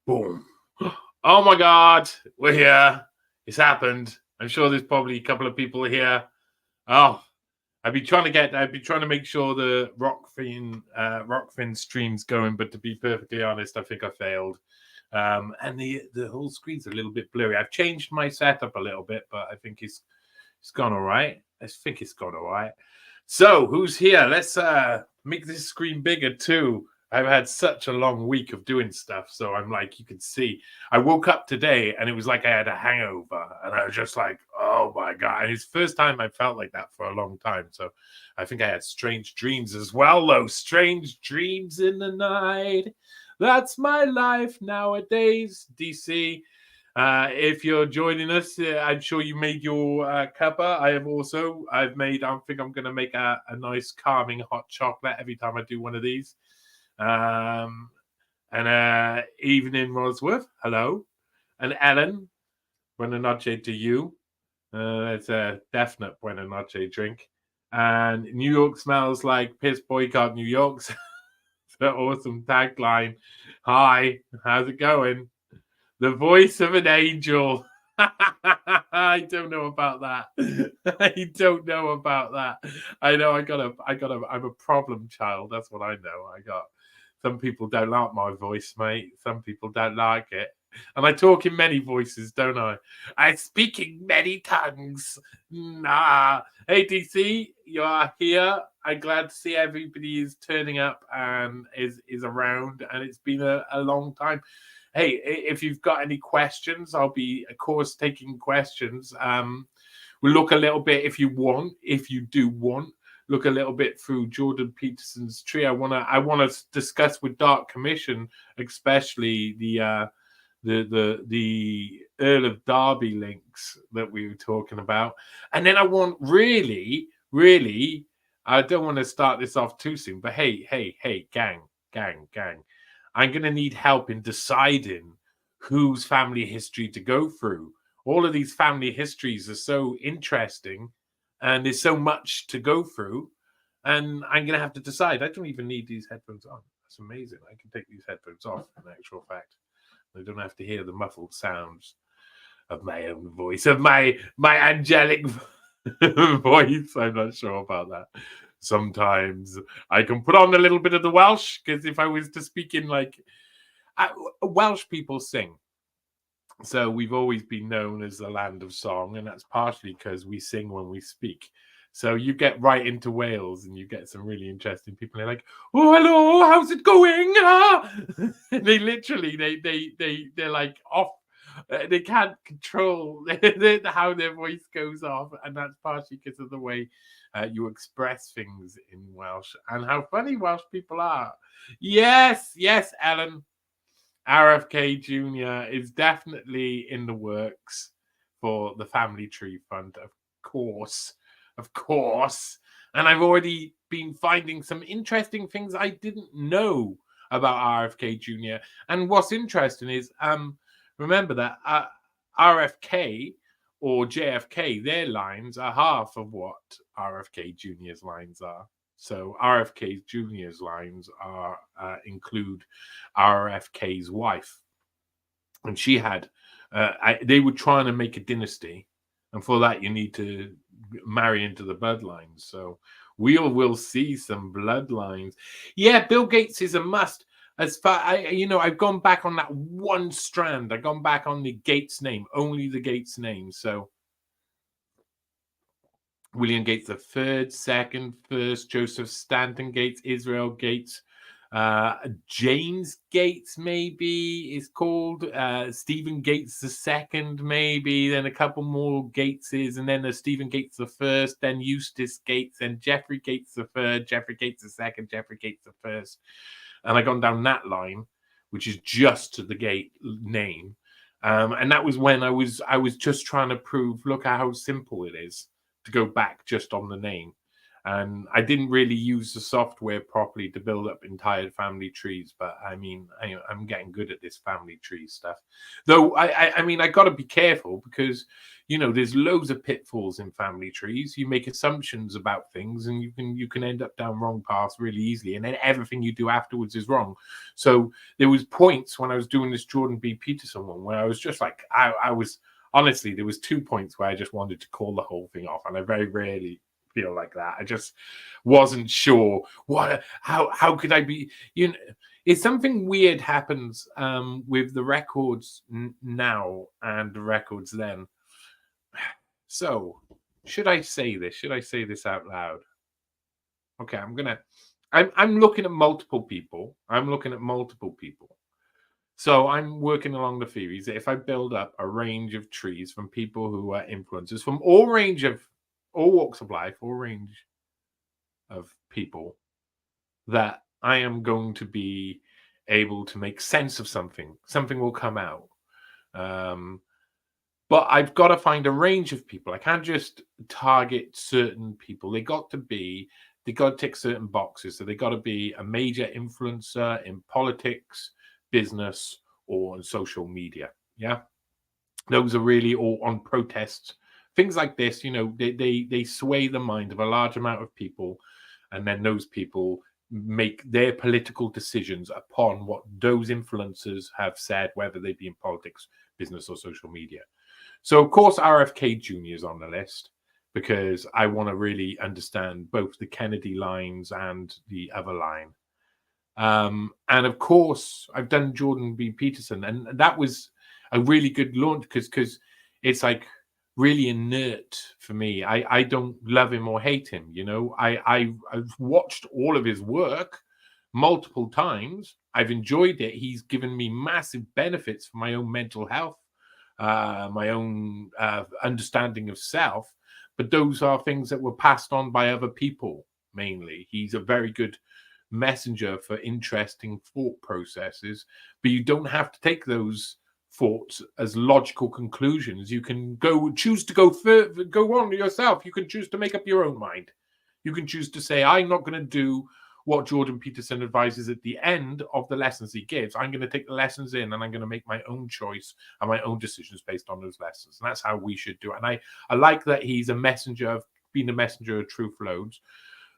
Boom. Oh my God, we're here. It's happened. I'm sure there's probably a couple of people here. Oh, I've been trying to make sure the Rockfin stream's going, but to be perfectly honest, I think I failed. And the whole screen's a little bit blurry. I've changed my setup a little bit, but I think it's gone all right. I think it's gone all right. So who's here? Let's make this screen bigger too. I've had such a long week of doing stuff, so I'm like, you can see. I woke up today and it was like I had a hangover, and I was just like, oh my God. And it's the first time I felt like that for a long time. So I think I had strange dreams as well, though. Strange dreams in the night. That's my life nowadays, DC. If you're joining us, I'm sure you made your cuppa. I've made, I think I'm going to make a nice calming hot chocolate every time I do one of these. And evening, Rosworth. Hello. And Ellen, buena noche to you. It's a definite buena noche drink. And New York smells like piss, boycott New York's. The awesome tagline. Hi, how's it going? The voice of an angel. I don't know about that. I don't know about that. I know I'm a problem child. That's what I know. Some people don't like my voice, mate. Some people don't like it. And I talk in many voices, don't I? I speak in many tongues. Nah. Hey, DC, you are here. I'm glad to see everybody is turning up and is around. And it's been a long time. Hey, if you've got any questions, I'll be, of course, taking questions. We'll look a little bit, if you do want, look a little bit through Jordan Peterson's tree. I wanna discuss with Dark Commission, especially the Earl of Derby links that we were talking about. And then I want really, I don't want to start this off too soon, but hey, gang. I'm going to need help in deciding whose family history to go through. All of these family histories are so interesting and there's so much to go through. And I'm going to have to decide. I don't even need these headphones on. That's amazing. I can take these headphones off, in actual fact. I don't have to hear the muffled sounds of my own voice, of my angelic voice. I'm not sure about that. Sometimes I can put on a little bit of the Welsh, because if I was to speak in Welsh people sing. So we've always been known as the land of song, and that's partially because we sing when we speak. So you get right into Wales and you get some really interesting people. They're like, oh, hello, how's it going? Ah! They literally, they're like off. They can't control how their voice goes off. And that's partially because of the way you express things in Welsh and how funny Welsh people are. Yes, Ellen. RFK Jr. is definitely in the works for the Family Tree Fund, of course. And I've already been finding some interesting things I didn't know about RFK Jr. And what's interesting is, remember that RFK or JFK, their lines are half of what RFK Jr.'s lines are. So RFK Jr.'s lines include RFK's wife. And she had, they were trying to make a dynasty. And for that, you need to marry into the bloodlines. So we will see some bloodlines. Yeah, Bill Gates is a must. As far I've gone back on that one strand. I've gone back on the Gates name, only the Gates name. So William Gates the third, second, first, Joseph Stanton Gates, Israel Gates, James Gates maybe is called, Stephen Gates the second maybe, then a couple more Gateses, and then there's Stephen Gates the first, then Eustace Gates, and Jeffrey Gates the third, Jeffrey Gates the second, Jeffrey Gates the first, and I gone down that line, which is just to the Gate name, and that was when I was just trying to prove, look at how simple it is to go back just on the name. And I didn't really use the software properly to build up entire family trees, but I mean, I'm getting good at this family tree stuff. Though I mean, I got to be careful because there's loads of pitfalls in family trees. You make assumptions about things, and you can end up down wrong paths really easily, and then everything you do afterwards is wrong. So there was points when I was doing this Jordan B. Peterson one where I was just like, I was honestly, there was 2 points where I just wanted to call the whole thing off, and I very rarely feel like that. I just wasn't sure how could I be. It's something weird happens with the records now and the records then. So should I say this out loud? Okay, I'm looking at multiple people. So I'm working along the theories that if I build up a range of trees from people who are influencers from all walks of life, all range of people, that I am going to be able to make sense of something. Something will come out. But I've got to find a range of people. I can't just target certain people. They got to tick certain boxes. So they got to be a major influencer in politics, business, or on social media. Yeah. Those are really all on protests. Things like this, they sway the mind of a large amount of people, and then those people make their political decisions upon what those influencers have said, whether they be in politics, business, or social media. So, of course, RFK Jr. is on the list because I want to really understand both the Kennedy lines and the other line. And of course, I've done Jordan B. Peterson, and that was a really good launch because it's like really inert for me. I don't love him or hate him. I've watched all of his work multiple times. I've enjoyed it. He's given me massive benefits for my own mental health, my own understanding of self. But those are things that were passed on by other people mainly. He's a very good messenger for interesting thought processes, but you don't have to take those thoughts as logical conclusions. You can choose to go on yourself. You can choose to make up your own mind. You can choose to say, I'm not going to do what Jordan Peterson advises at the end of the lessons he gives. I'm going to take the lessons in, and I'm going to make my own choice and my own decisions based on those lessons. And that's how we should do it. And I like that he's being a messenger of truth loads.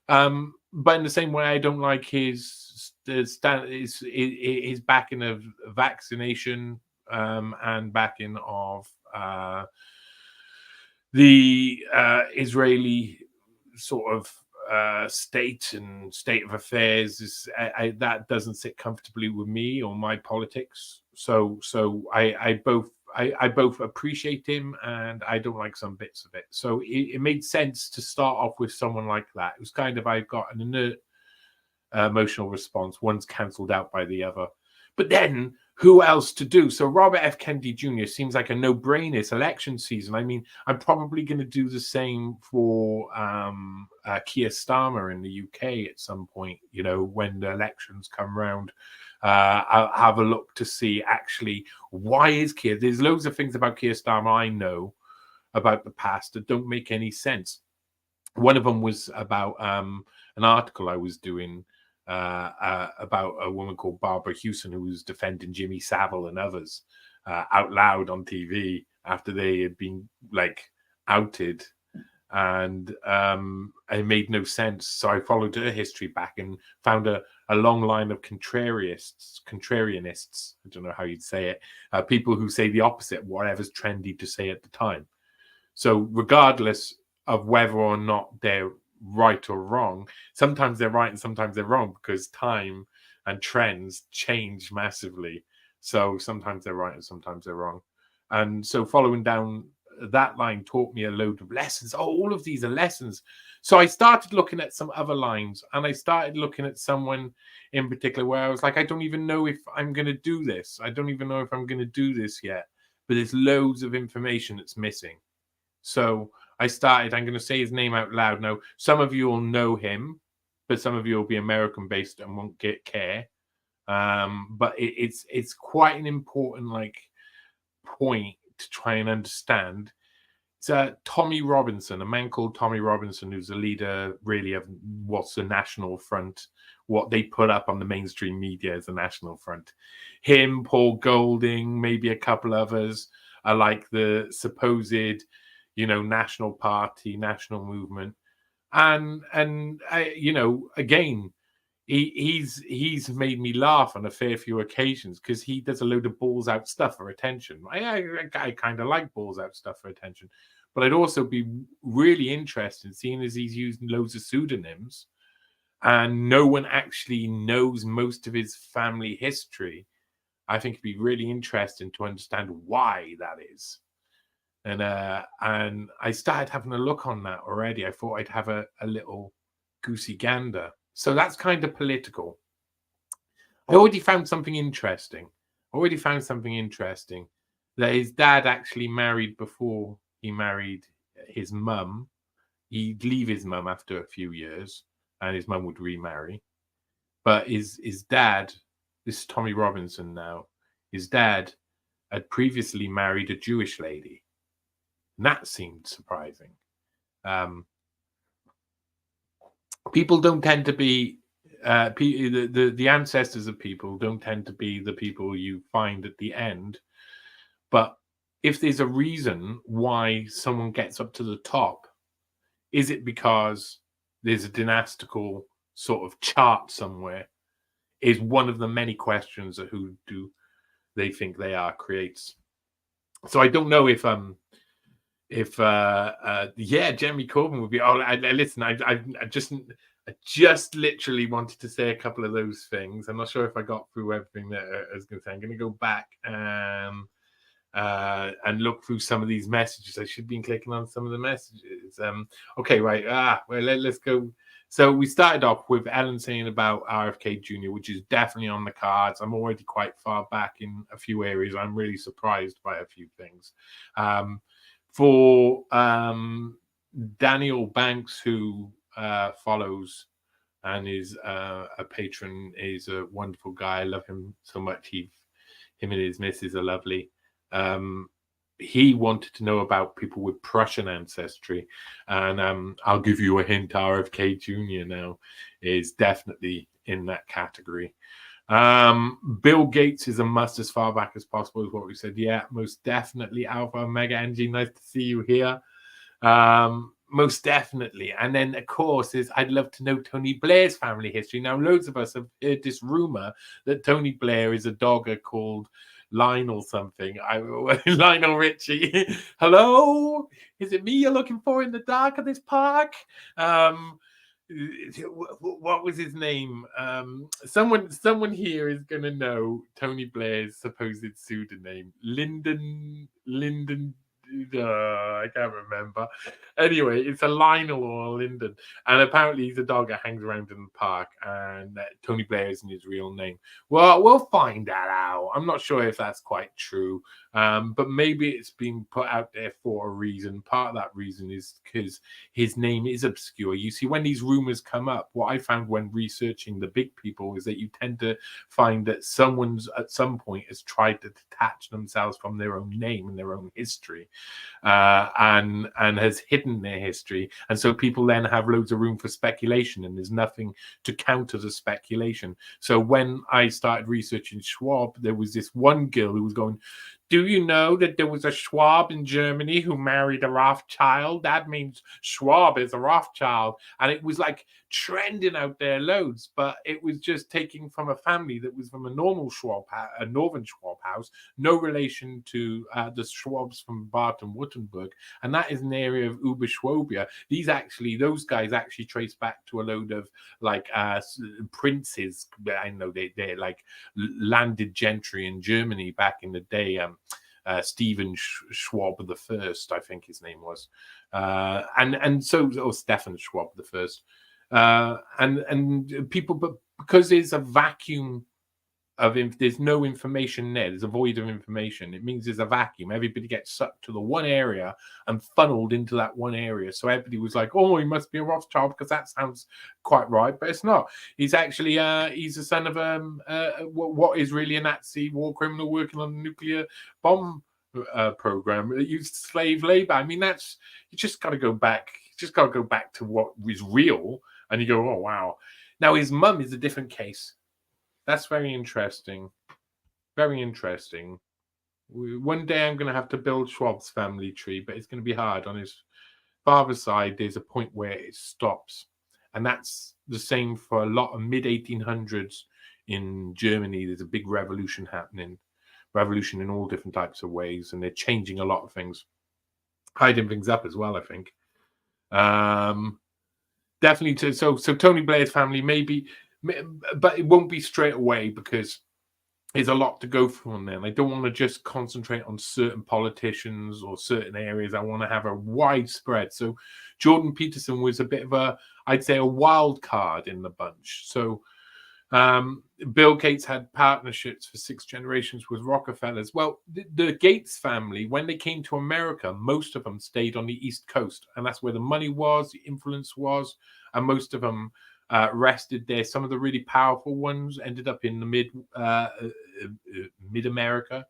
But in the same way, I don't like his backing of vaccination and backing of the Israeli sort of state and state of affairs. That doesn't sit comfortably with me or my politics. So I both appreciate him and I don't like some bits of it. So it made sense to start off with someone like that. It was kind of, I've got an inert emotional response. One's cancelled out by the other. But then who else to do? So Robert F. Kennedy Jr. seems like a no-brainer. It's election season. I mean, I'm probably going to do the same for Keir Starmer in the UK at some point, when the elections come round. I'll have a look to see actually why is Keir. There's loads of things about Keir Starmer I know about the past that don't make any sense. One of them was about an article I was doing about a woman called Barbara Hewson who was defending Jimmy Savile and others out loud on TV after they had been outed. And it made no sense. So I followed her history back and found a long line of contrarianists. I don't know how you'd say it. People who say the opposite, whatever's trendy to say at the time. So regardless of whether or not they're right or wrong, sometimes they're right and sometimes they're wrong because time and trends change massively. So sometimes they're right and sometimes they're wrong. And so following down that line taught me a load of lessons. Oh, all of these are lessons. So I started looking at some other lines, and I started looking at someone in particular where I was like, I don't even know if I'm going to do this. I don't even know if I'm going to do this yet. But there's loads of information that's missing. So I'm going to say his name out loud now. Some of you will know him, but some of you will be American-based and won't care. But it's quite an important point to try and understand. It's Tommy Robinson, a man called Tommy Robinson, who's the leader really of what's the National Front, what they put up on the mainstream media as the National Front. Him, Paul Golding, maybe a couple others are like the supposed, National Party, national movement. And again, he's made me laugh on a fair few occasions because he does a load of balls out stuff for attention. I kind of like balls out stuff for attention, but I'd also be really interested, seeing as he's used loads of pseudonyms and no one actually knows most of his family history. I think it'd be really interesting to understand why that is. And I started having a look on that already. I thought I'd have a little goosey gander. So that's kind of political. I already found something interesting. That his dad actually married before he married his mum. He'd leave his mum after a few years, and his mum would remarry. But his dad, this is Tommy Robinson now, his dad had previously married a Jewish lady. And that seemed surprising. People don't tend to be the ancestors of people don't tend to be the people you find at the end. But if there's a reason why someone gets up to the top, is it because there's a dynastical sort of chart somewhere? Is one of the many questions of who do they think they are creates. So I don't know if Jeremy Corbyn would be. Oh, listen, I just literally wanted to say a couple of those things. I'm not sure if I got through everything that I was going to say. I'm going to go back and look through some of these messages. I should be clicking on some of the messages. Okay, right. Let's go. So we started off with Ellen saying about RFK Jr., which is definitely on the cards. I'm already quite far back in a few areas. I'm really surprised by a few things. For Daniel Banks, who follows and is a patron, is a wonderful guy. I love him so much. Him and his missus are lovely. He wanted to know about people with Prussian ancestry, and I'll give you a hint. RFK Jr. now is definitely in that category. Bill Gates is a must as far back as possible, is what we said. Yeah, most definitely. Alpha Omega Angie, nice to see you here. Most definitely. And then, of course, I'd love to know Tony Blair's family history. Now, loads of us have heard this rumor that Tony Blair is a dogger called Lionel something. Lionel Richie. Hello? Is it me you're looking for in the dark of this park? What was his name? Someone here is going to know Tony Blair's supposed pseudonym. Lyndon. I can't remember. Anyway, it's a Lionel or a Lyndon, and apparently he's a dog that hangs around in the park, and Tony Blair isn't his real name. Well, we'll find that out. I'm not sure if that's quite true, but maybe it's been put out there for a reason. Part of that reason is because his name is obscure. You see, when these rumors come up, what I found when researching the big people is that you tend to find that someone's at some point has tried to detach themselves from their own name and their own history. And has hidden their history, and so people then have loads of room for speculation, and there's nothing to counter the speculation. So when I started researching Schwab, there was this one girl who was going, do you know that there was a Schwab in Germany who married a Rothschild? That means Schwab is a Rothschild. And it was like trending out there loads, but it was just taken from a family that was from a normal Schwab, a northern Schwab house, no relation to the Schwabs from Baden-Württemberg. And that is an area of Uber-Schwabia. Those guys actually trace back to a load of like princes. I know they're like landed gentry in Germany back in the day. Stephen Schwab the First, I think his name was, or Stefan Schwab the First, and people, but because there's a vacuum of there's no information there's a void of information. It means there's a vacuum. Everybody gets sucked to the one area and funneled into that one area. So everybody was like, "Oh, he must be a Rothschild because that sounds quite right," but it's not. He's actually he's the son of what is really a Nazi war criminal working on a nuclear bomb program that used slave labor. I mean, that's, you just got to go back. You just got to go back to what was real, and you go, oh wow. Now his mum is a different case. That's very interesting. Very interesting. One day I'm going to have to build Schwab's family tree, but it's going to be hard. On his father's side, there's a point where it stops, and that's the same for a lot of mid 1800s in Germany. There's a big revolution happening. Revolution in all different types of ways, and they're changing a lot of things, hiding things up as well, I think. Definitely. So Tony Blair's family, maybe, but it won't be straight away, because there's a lot to go through on them. I don't want to just concentrate on certain politicians or certain areas. I want to have a widespread. So Jordan Peterson was a bit of a, I'd say, a wild card in the bunch. So Bill Gates had partnerships for 6 generations with Rockefellers. Well, the Gates family, when they came to America, most of them stayed on the East Coast, and that's where the money was, the influence was, and most of them rested there. Some of the really powerful ones ended up in the mid America.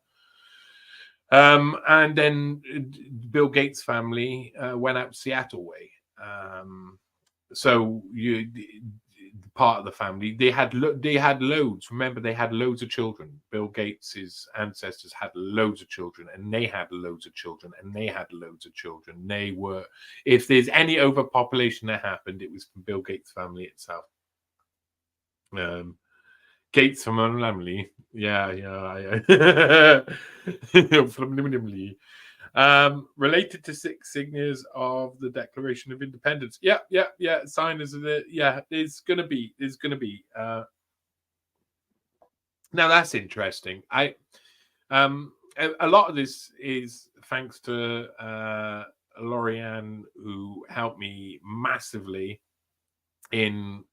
And then Bill Gates' family went out Seattle way. So part of the family, they had loads. Remember, they had loads of children. Bill Gates's ancestors had loads of children, and they had loads of children, and they had loads of children. They were, if there's any overpopulation that happened, it was from Bill Gates' family itself. Gates from family, yeah. Related to 6 signatures of the Declaration of Independence. Yeah. Signers of it. Yeah, there's gonna be. Now that's interesting. A lot of this is thanks to Lorianne, who helped me massively in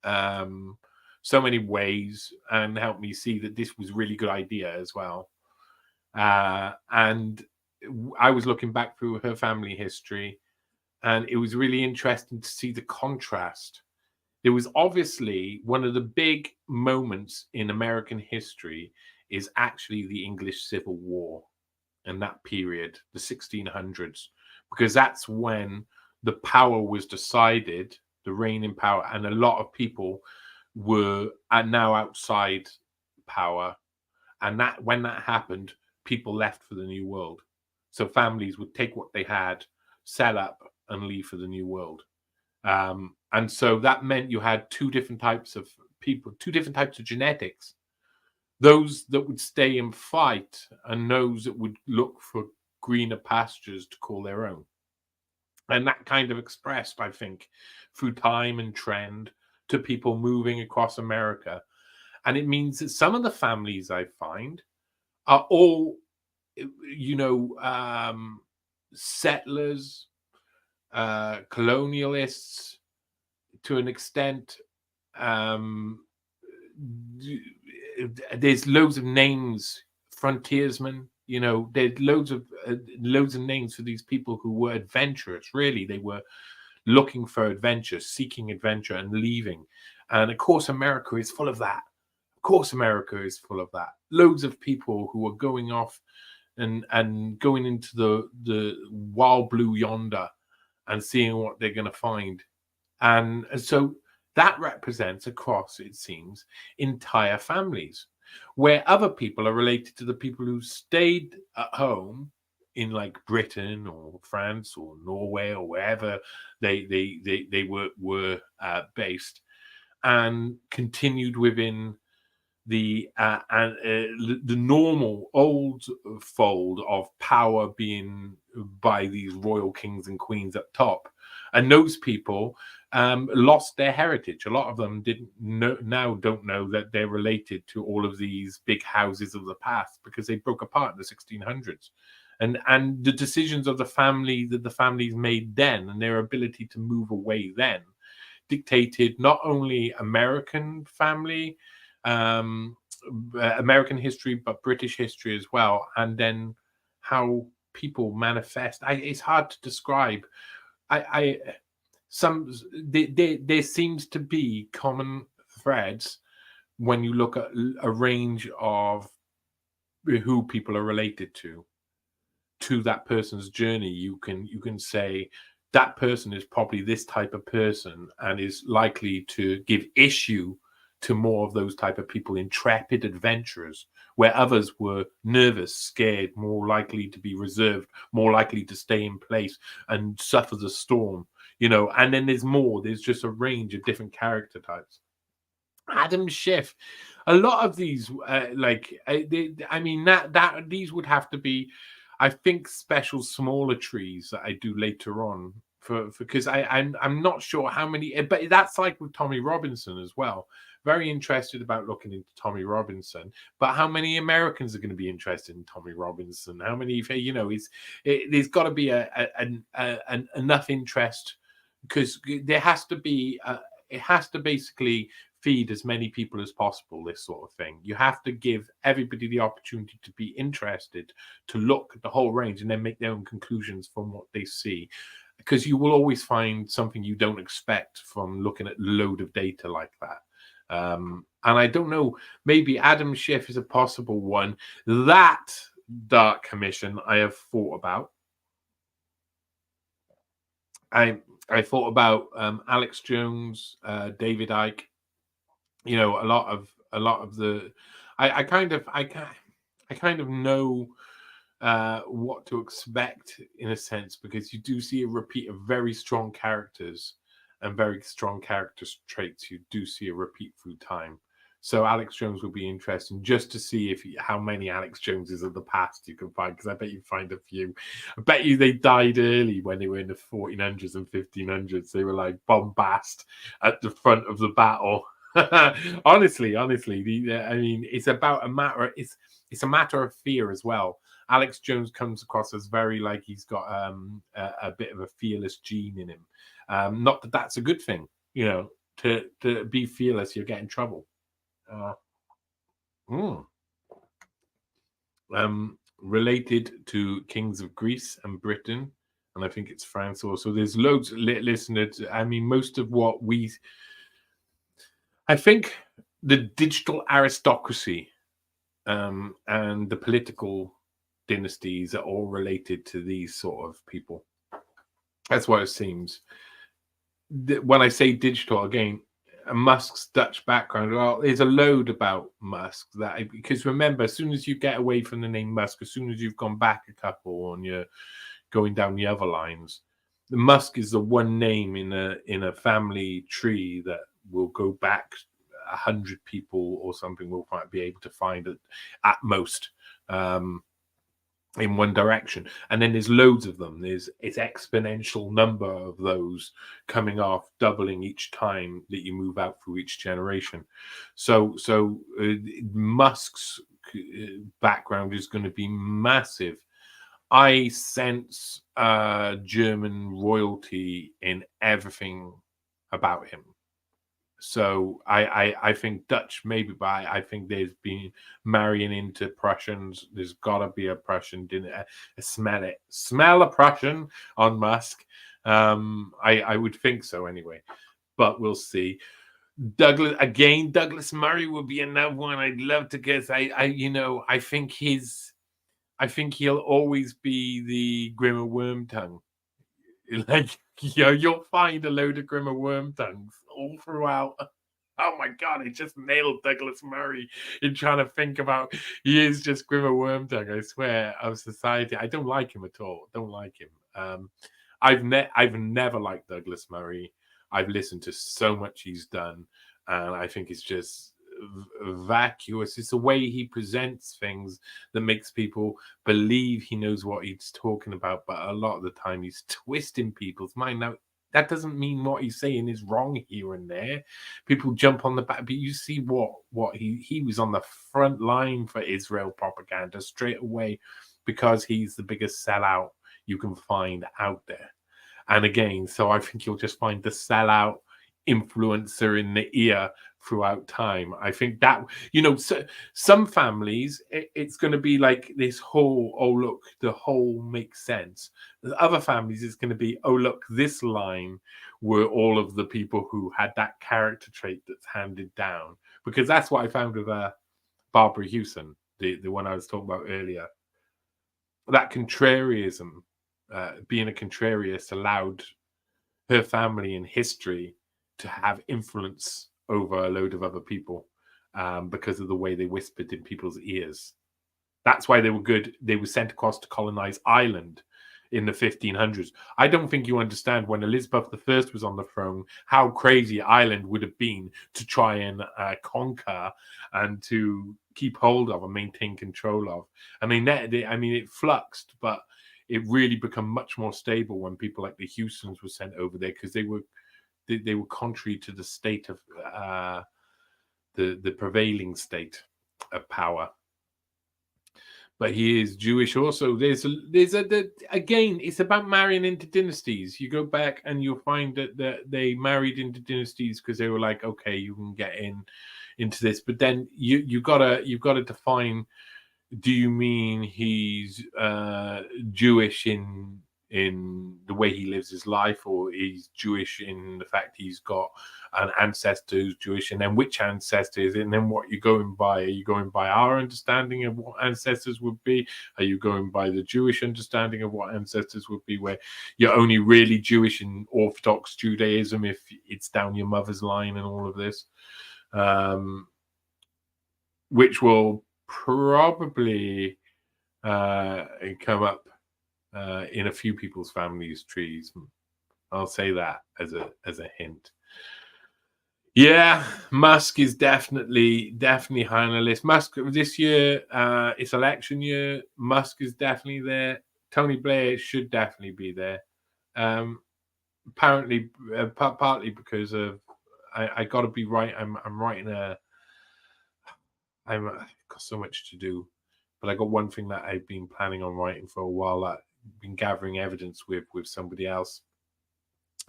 so many ways, and helped me see that this was a really good idea as well. And I was looking back through her family history, and it was really interesting to see the contrast. There was obviously one of the big moments in American history is actually the English Civil War, and that period, the 1600s, because that's when the power was decided, the reign in power, and a lot of people are now outside power. And that, when that happened, people left for the New World. So families would take what they had, sell up, and leave for the New World. And so that meant you had 2 different types of people, 2 different types of genetics. Those that would stay and fight, and those that would look for greener pastures to call their own. And that kind of expressed, I think, through time and trend, to people moving across America. And it means that some of the families I find are all, settlers, colonialists to an extent. There's loads of names, frontiersmen. There's loads of names for these people who were adventurous. Really, they were looking for adventure, seeking adventure, and leaving. And of course, America is full of that. Loads of people who are going off and going into the wild blue yonder and seeing what they're going to find. And so that represents across, it seems, entire families, where other people are related to the people who stayed at home in, like, Britain or France or Norway or wherever they were based, and continued within the normal old fold of power being by these royal kings and queens up top. And those people lost their heritage. A lot of them don't know that they're related to all of these big houses of the past, because they broke apart in the 1600s. And the decisions of the family that the families made then, and their ability to move away then, dictated not only American history, but British history as well. And then how people manifest. It's hard to describe. There seems to be common threads when you look at a range of who people are related to. to that person's journey, you can say that person is probably this type of person and is likely to give issue to more of those type of people, intrepid adventurers, where others were nervous, scared, more likely to be reserved, more likely to stay in place and suffer the storm, and then there's just a range of different character types. Adam Schiff, a lot of these, I mean that these would have to be, I think, special smaller trees that I do later on for because I'm not sure how many, but that's like with Tommy Robinson as well. Very interested about looking into Tommy Robinson, but how many Americans are going to be interested in Tommy Robinson? How many, there's got to be an enough interest because there has to be. It has to basically feed as many people as possible, this sort of thing. You have to give everybody the opportunity to be interested, to look at the whole range and then make their own conclusions from what they see, because you will always find something you don't expect from looking at a load of data like that. And I don't know, maybe Adam Schiff is a possible one. That Dark Commission I have thought about. I thought about Alex Jones, David Icke. A lot of the, I kind of know what to expect in a sense, because you do see a repeat of very strong characters and very strong character traits. You do see a repeat through time. So Alex Jones will be interesting just to see how many Alex Joneses of the past you can find, because I bet you find a few. I bet you they died early when they were in the 1400s and 1500s. They were like bombast at the front of the battle. honestly, I mean, it's about a matter. It's a matter of fear as well. Alex Jones comes across as very like he's got a bit of a fearless gene in him. Not that that's a good thing, to be fearless, you'll get in trouble. Related to kings of Greece and Britain, and I think it's France also. There's loads of listeners. I mean, most of what I think the digital aristocracy and the political dynasties are all related to these sort of people. That's what it seems. When I say digital, again, Musk's Dutch background, well, there's a load about Musk because remember, as soon as you get away from the name Musk, as soon as you've gone back a couple and you're going down the other lines, the Musk is the one name in a family tree that will go back 100 people or something. We'll be able to find it at most. In one direction, and then there's loads of them. It's exponential number of those coming off, doubling each time that you move out through each generation. So Musk's background is going to be massive. I sense German royalty in everything about him. So I think Dutch maybe, but I think there's been marrying into Prussians. There's got to be a Prussian. Smell a Prussian on Musk. I would think so anyway, but we'll see. Douglas Murray will be another one I'd love to guess. I think he'll always be the Grimmer Wormtongue. Like, you'll find a load of Grimmer Wormtongues all throughout. Oh my God, I just nailed Douglas Murray in trying to think about. He is just Grimmer Wormtongue, I swear, of society. I don't like him at all. Don't like him. I've never liked Douglas Murray. I've listened to so much he's done, and I think it's just vacuous. It's the way he presents things that makes people believe he knows what he's talking about, but a lot of the time he's twisting people's mind. Now, that doesn't mean what he's saying is wrong here and there. People jump on the back, but you see what he was on the front line for Israel propaganda straight away, because he's the biggest sellout you can find out there. And again, so I think you'll just find the sellout influencer in the ear throughout time. I think that, so some families, it's going to be like this whole, oh, look, the whole makes sense. The other families, it's going to be, oh, look, this line were all of the people who had that character trait that's handed down. Because that's what I found with Barbara Hewson, the one I was talking about earlier. that contrarianism, being a contrarian, allowed her family in history to have influence over a load of other people because of the way they whispered in people's ears. That's why they were good. They were sent across to colonize Ireland in the 1500s. I don't think you understand when Elizabeth I was on the throne, how crazy Ireland would have been to try and conquer and to keep hold of and maintain control of. I mean, it fluxed, but it really become much more stable when people like the Houstons were sent over there because they were contrary to the state of the prevailing state of power. But he is Jewish also. Again, it's about marrying into dynasties. You go back and you'll find that they married into dynasties because they were like, okay, you can get into this. But then you've got to define, do you mean he's Jewish in the way he lives his life, or he's Jewish in the fact he's got an ancestor who's Jewish, and then which ancestor is it, and then what you're going by? Are you going by our understanding of what ancestors would be? Are you going by the Jewish understanding of what ancestors would be, where you're only really Jewish in Orthodox Judaism if it's down your mother's line and all of this, which will probably come up in a few people's families' trees. I'll say that as a hint. Yeah, Musk is definitely high on the list. Musk this year, it's election year. Musk is definitely there. Tony Blair should definitely be there. Apparently, partly because of I got to be right. I'm writing I've got so much to do, but I got one thing that I've been planning on writing for a while. That I've been gathering evidence with somebody else,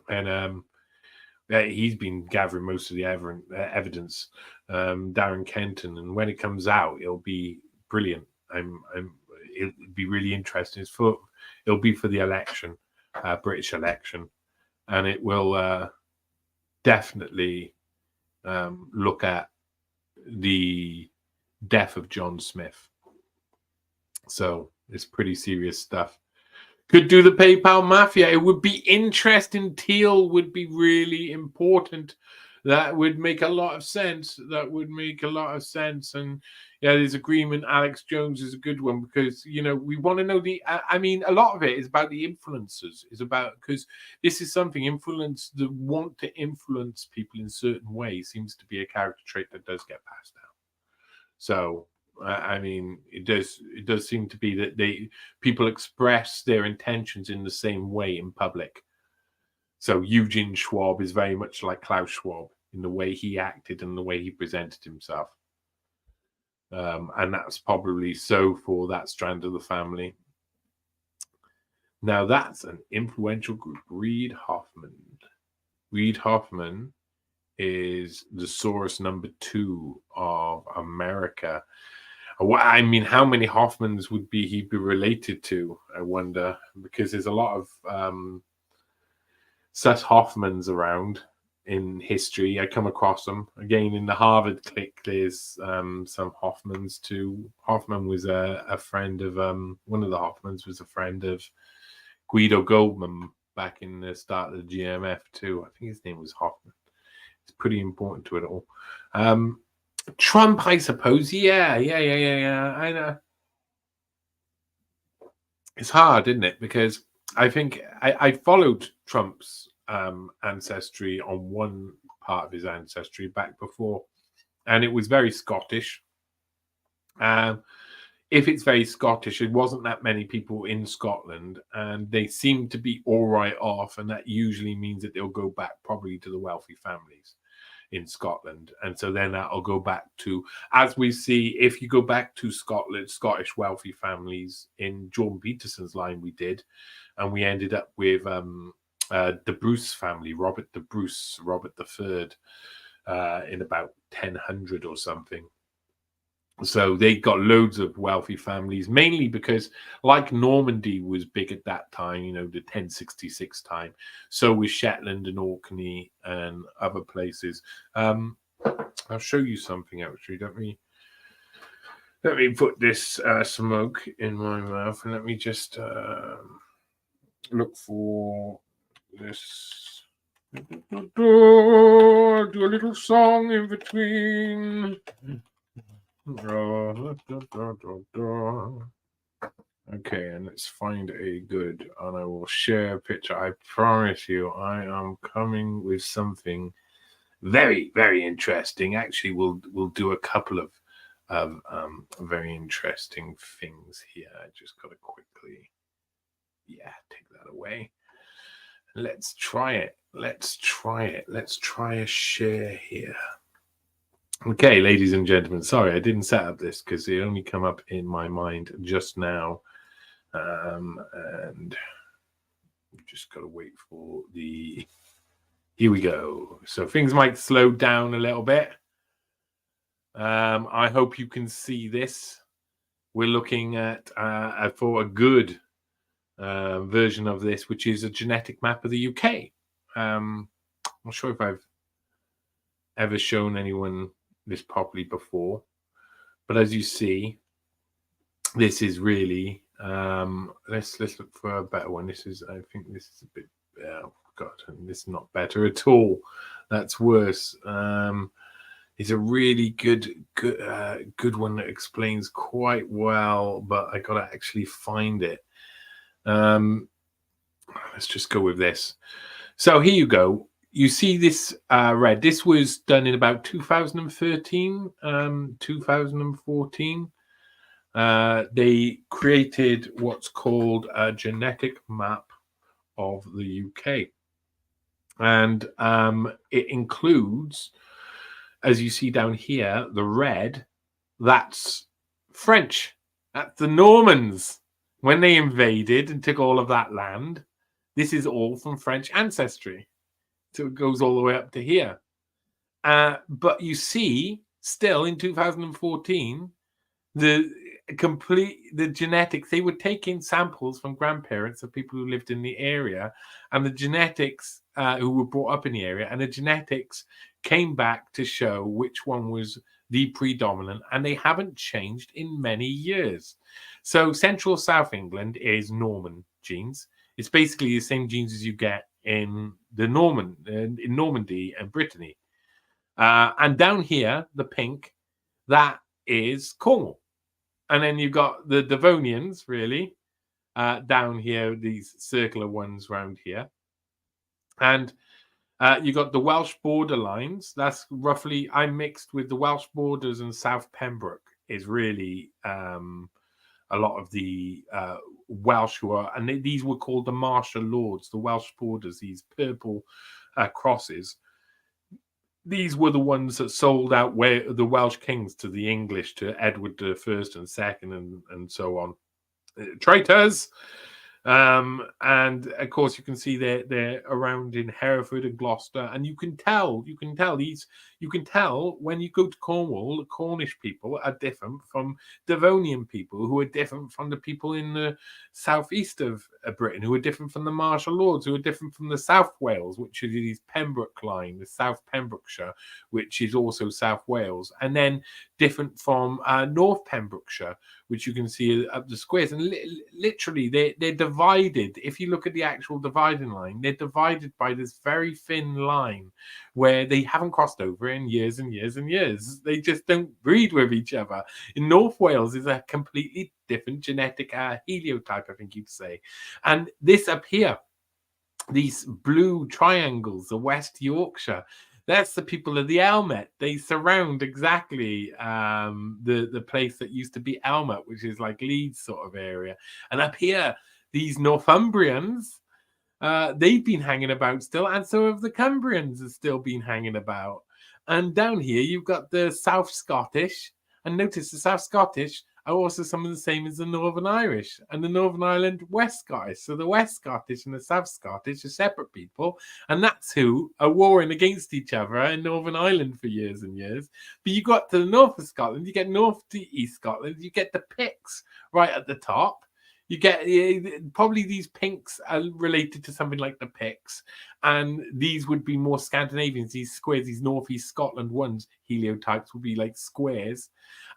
and he's been gathering most of the evidence, Darren Kenton, and when it comes out, it'll be brilliant. It'll be really interesting. It'll be for the election, British election, and it will definitely look at the death of John Smith. So it's pretty serious stuff. Could do the PayPal mafia. It would be interesting. Teal would be really important. That would make a lot of sense. And yeah, there's agreement. Alex Jones is a good one because, we want to know a lot of it is about the influencers. Is about, because this is something the want to influence people in certain ways seems to be a character trait that does get passed down. So, it does seem to be that people express their intentions in the same way in public. So Eugene Schwab is very much like Klaus Schwab in the way he acted and the way he presented himself. And that's probably so for that strand of the family. Now that's an influential group. Reid Hoffman. Reid Hoffman is the Soros number 2 of America. How many Hoffmans would he be related to? I wonder, because there's a lot of such Hoffmans around in history. I come across them again in the Harvard clique. There's some Hoffmans too. Hoffman was a friend of one of the Hoffmans was a friend of Guido Goldman back in the start of the GMF too. I think his name was Hoffman. It's pretty important to it all. Trump, I suppose. Yeah. I know. It's hard, isn't it? Because I think I followed Trump's ancestry on one part of his ancestry back before, and it was very Scottish. If it's very Scottish, it wasn't that many people in Scotland, and they seem to be all right off, and that usually means that they'll go back probably to the wealthy families in Scotland. And so then that'll go back to, as we see, if you go back to Scotland, Scottish wealthy families in Jordan Peterson's line, we did, and we ended up with the Bruce family, Robert the Bruce, Robert III, in about 1000 or something. So they got loads of wealthy families, mainly because, like Normandy was big at that time, the 1066 time. So was Shetland and Orkney and other places. I'll show you something actually. Let me put this smoke in my mouth, and let me just look for this. Do a little song in between. Okay, and let's find a good, and I will share a picture. I promise you, I am coming with something very, very interesting. Actually, we'll do a couple of very interesting things here. I just got to quickly, take that away. Let's try it. Let's try it. Let's try a share here. Okay, ladies and gentlemen, sorry, I didn't set up this because it only come up in my mind just now. And just got to wait for the... Here we go. So things might slow down a little bit. I hope you can see this. We're looking at for a good version of this, which is a genetic map of the UK. I'm not sure if I've ever shown anyone this properly before, but as you see, this is really let's look for a better one. This is, I think this is a bit, oh god, this is not better at all. That's worse. It's a really good one that explains quite well, but I gotta actually find it. Let's just go with this. So here you go. You see this red. This was done in about 2013, 2014. They created what's called a genetic map of the UK. And it includes, as you see down here, the red, that's French. That's the Normans. When they invaded and took all of that land, this is all from French ancestry. So it goes all the way up to here. But you see, still in 2014, the genetics, they were taking samples from grandparents of people who lived in the area, and the genetics who were brought up in the area, and the genetics came back to show which one was the predominant, and they haven't changed in many years. So central South England is Norman genes. It's basically the same genes as you get in the in Normandy and Brittany. And down here, the pink, that is Cornwall. And then you've got the Devonians, really, down here, these circular ones around here. And you got the Welsh border lines. That's roughly, I mixed with the Welsh borders, and South Pembroke is really a lot of the Welsh who are, and these were called the martial lords, the Welsh borders, these purple crosses. These were the ones that sold out the Welsh kings to the English, to Edward I and II, and so on. Traitors! And of course, you can see they're around in Hereford and Gloucester, and you can tell when you go to Cornwall, the Cornish people are different from Devonian people, who are different from the people in the southeast of Britain, who are different from the martial lords, who are different from the South Wales, which is these Pembroke line, the South Pembrokeshire, which is also South Wales, and then different from North Pembrokeshire, which you can see up the squares. And literally, they're divided. If you look at the actual dividing line, they're divided by this very thin line where they haven't crossed over in years and years and years. They just don't breed with each other. In North Wales is a completely different genetic heliotype, I think you'd say. And this up here, these blue triangles, the West Yorkshire, that's the people of the Elmet. They surround exactly the place that used to be Elmet, which is like Leeds sort of area. And up here, these Northumbrians, they've been hanging about still, and so have the Cumbrians have still been hanging about. And down here, you've got the South Scottish. And notice the South Scottish are also some of the same as the Northern Irish, and the Northern Ireland West Scottish. So the West Scottish and the South Scottish are separate people, and that's who are warring against each other in Northern Ireland for years and years. But you got to the north of Scotland, you get north to East Scotland, you get the Picts right at the top. You get probably these pinks are related to something like the Picts, and these would be more Scandinavians. These squares, these northeast Scotland ones, heliotypes would be like squares.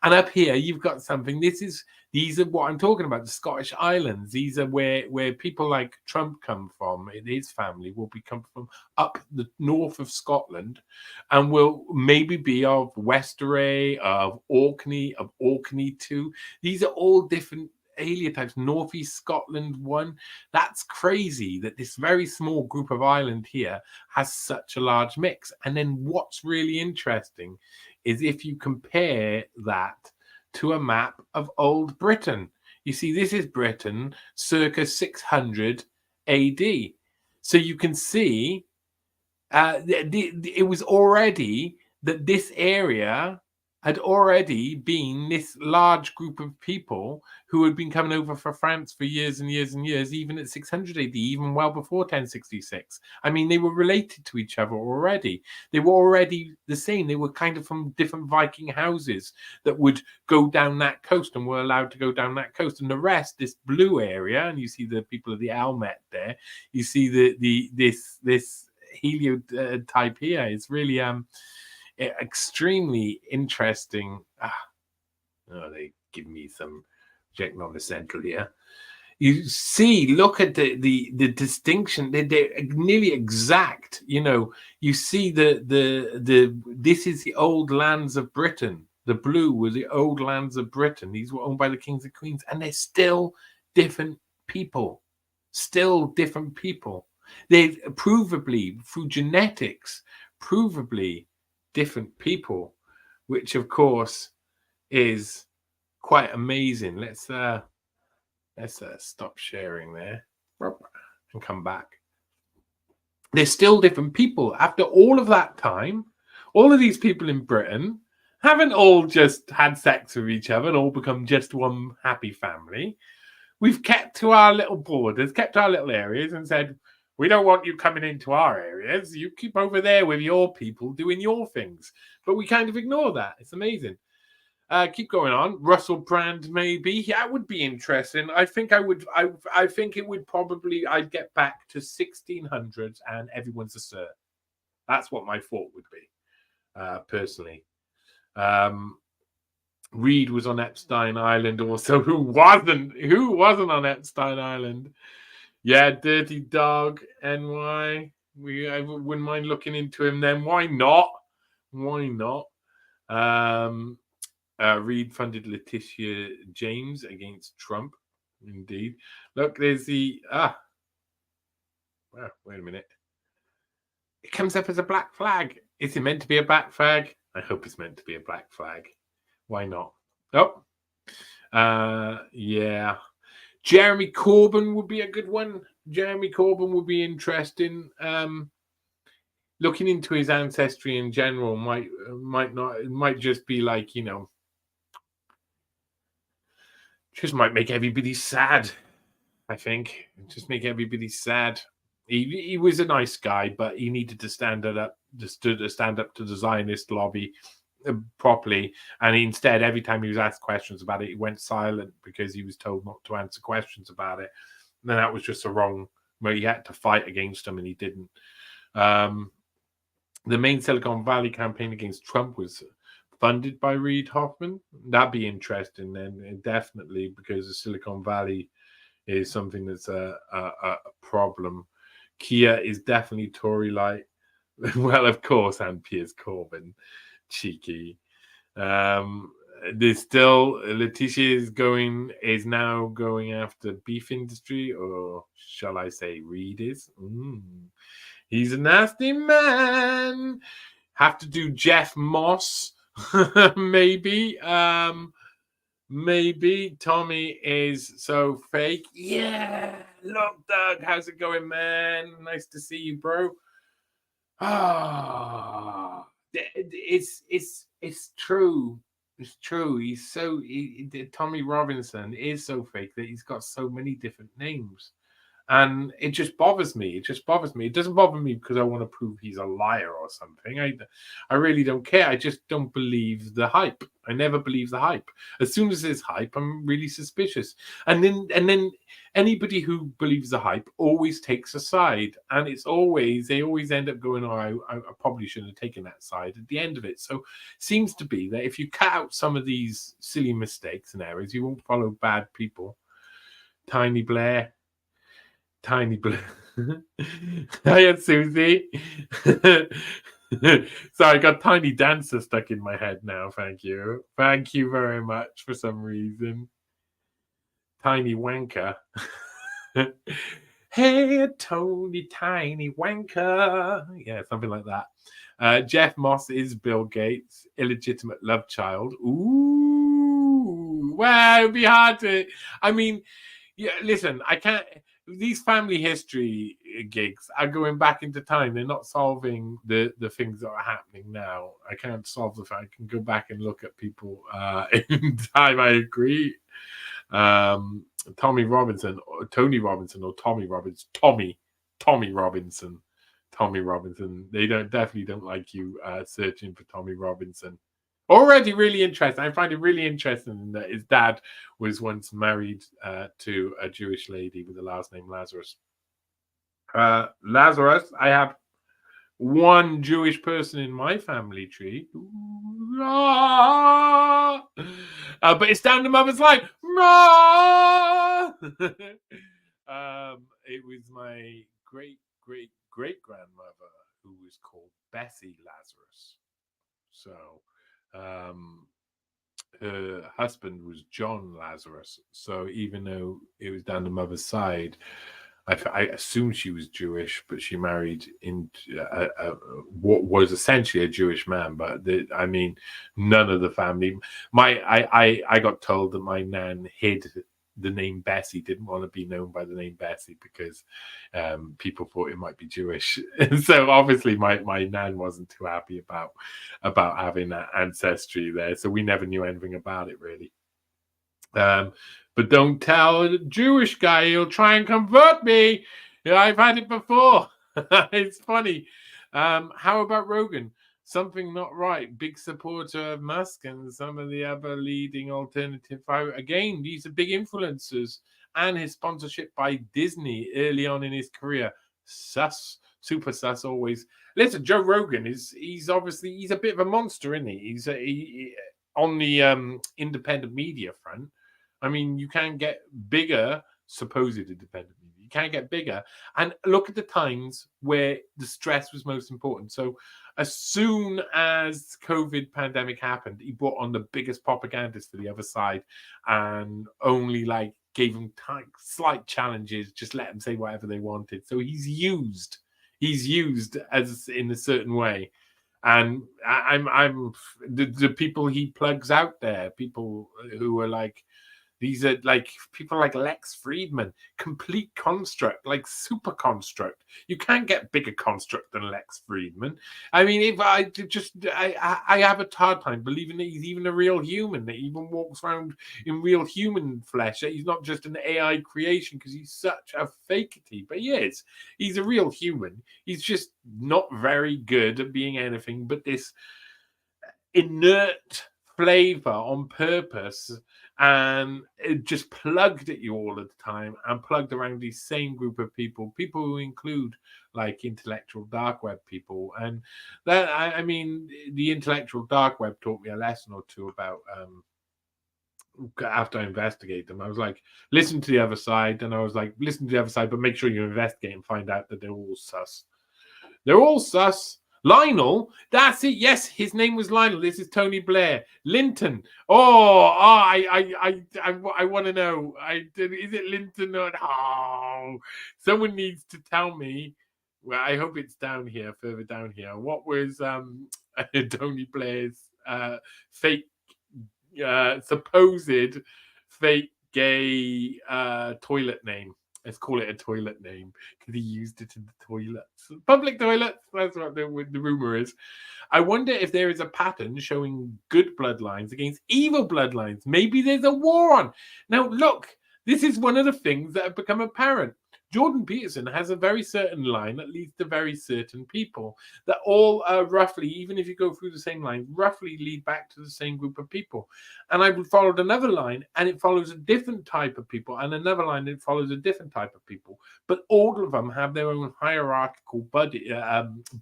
And up here, you've got something. These are what I'm talking about. The Scottish Islands. These are where people like Trump come from. His family will be come from up the north of Scotland, and will maybe be of Westeray, of Orkney 2. These are all different heliotypes. Northeast Scotland one. That's crazy that this very small group of island here has such a large mix. And then what's really interesting is if you compare that to a map of old Britain. You see, this is Britain circa 600 AD. So you can see it was already that this area had already been this large group of people who had been coming over for France for years and years and years, even at 600 AD, even well before 1066. I mean, they were related to each other already. They were already the same. They were kind of from different Viking houses that would go down that coast and were allowed to go down that coast. And the rest, this blue area, and you see the people of the Almet there, you see this heliotype here. It's really extremely interesting. They give me some projecting on the central here. You see, look at the distinction. They're nearly exact. You see this is the old lands of Britain. The blue were the old lands of Britain. These were owned by the kings and queens, and they're still different people. Still different people. They've provably, through genetics, different people, which of course is quite amazing. Let's stop sharing there and come back. They're still different people after all of that time. All of these people in Britain haven't all just had sex with each other and all become just one happy family. We've kept to our little borders, kept our little areas, and said, we don't want you coming into our areas. You keep over there with your people doing your things. But we kind of ignore that. It's amazing. Keep going on. Russell Brand, maybe. That would be interesting. I think I think it would probably, I'd get back to 1600s and everyone's a sir. That's what my thought would be, personally. Reed was on Epstein Island also. Who wasn't on Epstein Island? Yeah, Dirty Dog, NY. I wouldn't mind looking into him then. Why not? Reed funded Letitia James against Trump. Indeed. Look, there's the... wait a minute. It comes up as a black flag. Is it meant to be a black flag? I hope it's meant to be a black flag. Why not? Oh. Yeah. Jeremy Corbyn would be a good one. Jeremy Corbyn would be interesting. Looking into his ancestry in general might just be like, just might make everybody sad. I think just make everybody sad. He was a nice guy, but he needed to stand up to the Zionist lobby properly, and instead every time he was asked questions about it, he went silent because he was told not to answer questions about it. And then that was just a wrong where he had to fight against him, and he didn't. The main Silicon Valley campaign against Trump was funded by Reid Hoffman. That'd be interesting then, definitely, because the Silicon Valley is something that's a problem. Kia is definitely Tory-like. Well, of course, and Piers Corbyn. Cheeky. There's still Letitia is now going after beef industry, or shall I say Reed is? He's a nasty man. Have to do Jeff Moss. Maybe. Maybe Tommy is so fake. Yeah. Look, Doug, how's it going, man? Nice to see you, bro. It's true. It's true. Tommy Robinson is so fake that he's got so many different names, And it just bothers me. It just bothers me. It doesn't bother me because I want to prove he's a liar or something. I really don't care. I just don't believe the hype. I never believe the hype. As soon as there's hype, I'm really suspicious. And then anybody who believes the hype always takes a side, and they always end up going, "Oh, I probably shouldn't have taken that side" at the end of it. So seems to be that if you cut out some of these silly mistakes and errors, you won't follow bad people. Tiny Blair. Hiya, Susie. Sorry, I got Tiny Dancer stuck in my head now. Thank you. Thank you very much for some reason. Tiny Wanker. Hey, Tony, Tiny Wanker. Yeah, something like that. Jeff Moss is Bill Gates' illegitimate love child. Ooh. Well, it'd be hard to. I mean, yeah, listen, I can't. These family history gigs are going back into time. They're not solving the things that are happening now. I can't solve the fact. I can go back and look at people in time. I agree. Tommy Robinson, or Tony Robinson, or Tommy Robinson. Tommy Robinson. Tommy Robinson. They definitely don't like you searching for Tommy Robinson. Already really interesting. I find it really interesting that his dad was once married to a Jewish lady with the last name Lazarus. Lazarus, I have one Jewish person in my family tree. But it's down the mother's line. It was my great grandmother who was called Bessie Lazarus. So her husband was John Lazarus. So even though it was down the mother's side, I assume she was Jewish, but she married into what was essentially a Jewish man. But I mean, none of the family. I got told that my nan hid the name Bessie, didn't want to be known by the name Bessie because people thought it might be Jewish. So obviously my nan wasn't too happy about having that ancestry there. So we never knew anything about it really. But don't tell a Jewish guy, he'll try and convert me. Yeah, I've had it before. It's funny. How about Rogan? Something not right. Big supporter of Musk and some of the other leading alternative. Again, these are big influencers. And his sponsorship by Disney early on in his career. Sus. Super sus always. Listen, Joe Rogan he's a bit of a monster, isn't he? He's on the independent media front. I mean, you can get bigger, supposed independent media. You can get bigger. And look at the times where the stress was most important. So as soon as COVID pandemic happened, he brought on the biggest propagandist for the other side and only gave them slight challenges, just let them say whatever they wanted. So he's used as in a certain way. And I'm the people he plugs out there, people who are like, these are people like Lex Friedman, complete construct, super construct. You can't get bigger construct than Lex Friedman. I mean, if I have a hard time believing that he's even a real human, that he even walks around in real human flesh, that he's not just an AI creation because he's such a fakety. But he is. He's a real human. He's just not very good at being anything but this inert flavor on purpose, and it just plugged at you all of the time and plugged around these same group of people who include intellectual dark web people. And that I mean the intellectual dark web taught me a lesson or two about after I investigate them. I was like, listen to the other side, and I was like, listen to the other side, but make sure you investigate and find out that they're all sus. They're all sus. Lionel, that's it. Yes, his name was Lionel. This is Tony Blair. Linton. I want to know. Is it Linton or someone needs to tell me. Well, I hope it's further down here. What was Tony Blair's fake, supposed fake gay toilet name? Let's call it a toilet name because he used it in the toilets. Public toilets, that's what the rumor is. I wonder if there is a pattern showing good bloodlines against evil bloodlines. Maybe there's a war on. Now, look, this is one of the things that have become apparent. Jordan Peterson has a very certain line that leads to very certain people that all roughly, even if you go through the same line, roughly lead back to the same group of people. And I followed another line and it follows a different type of people, and another line that follows a different type of people. But all of them have their own hierarchical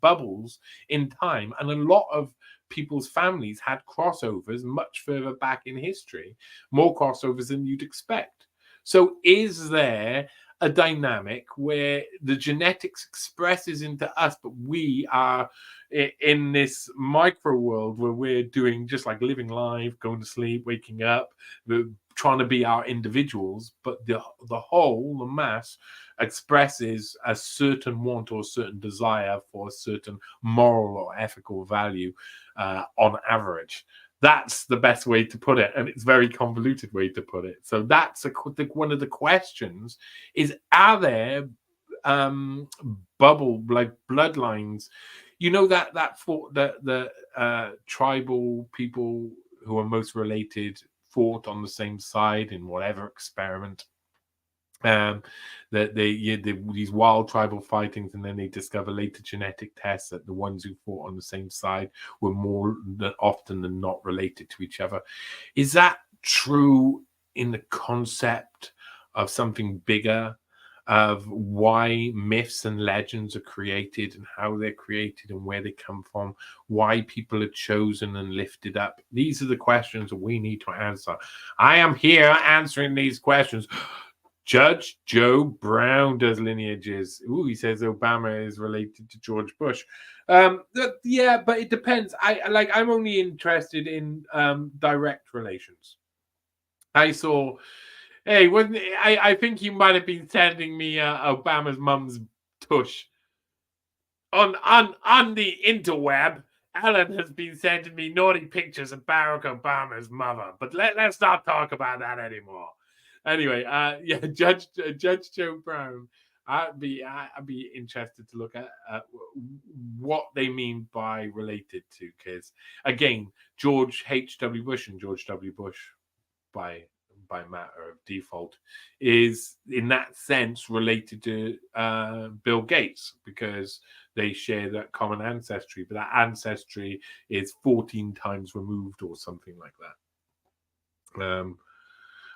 bubbles in time. And a lot of people's families had crossovers much further back in history, more crossovers than you'd expect. So is there a dynamic where the genetics expresses into us, but we are in this micro world where we're doing just like living life, going to sleep, waking up, trying to be our individuals, but the whole, the mass, expresses a certain want or a certain desire for a certain moral or ethical value on average. That's the best way to put it, and it's a very convoluted way to put it. So that's one of the questions: is are there bubble like bloodlines? You know that for the tribal people who are most related fought on the same side in whatever experiment. That these wild tribal fightings, and then they discover later genetic tests that the ones who fought on the same side were more often than not related to each other. Is that true in the concept of something bigger, of why myths and legends are created and how they're created and where they come from, why people are chosen and lifted up? These are the questions that we need to answer. I am here answering these questions. Judge Joe Brown does lineages. Ooh, he says Obama is related to George Bush. Yeah, but it depends. I'm only interested in direct relations. I saw. Hey, wasn't it, I think you might have been sending me Obama's mum's tush on the interweb. Alan has been sending me naughty pictures of Barack Obama's mother, but let's not talk about that anymore. Anyway, yeah, Judge Joe Brown. I'd be interested to look at what they mean by related to, because again, George H.W. Bush and George W. Bush, by matter of default, is in that sense related to Bill Gates, because they share that common ancestry, but that ancestry is 14 times removed or something like that.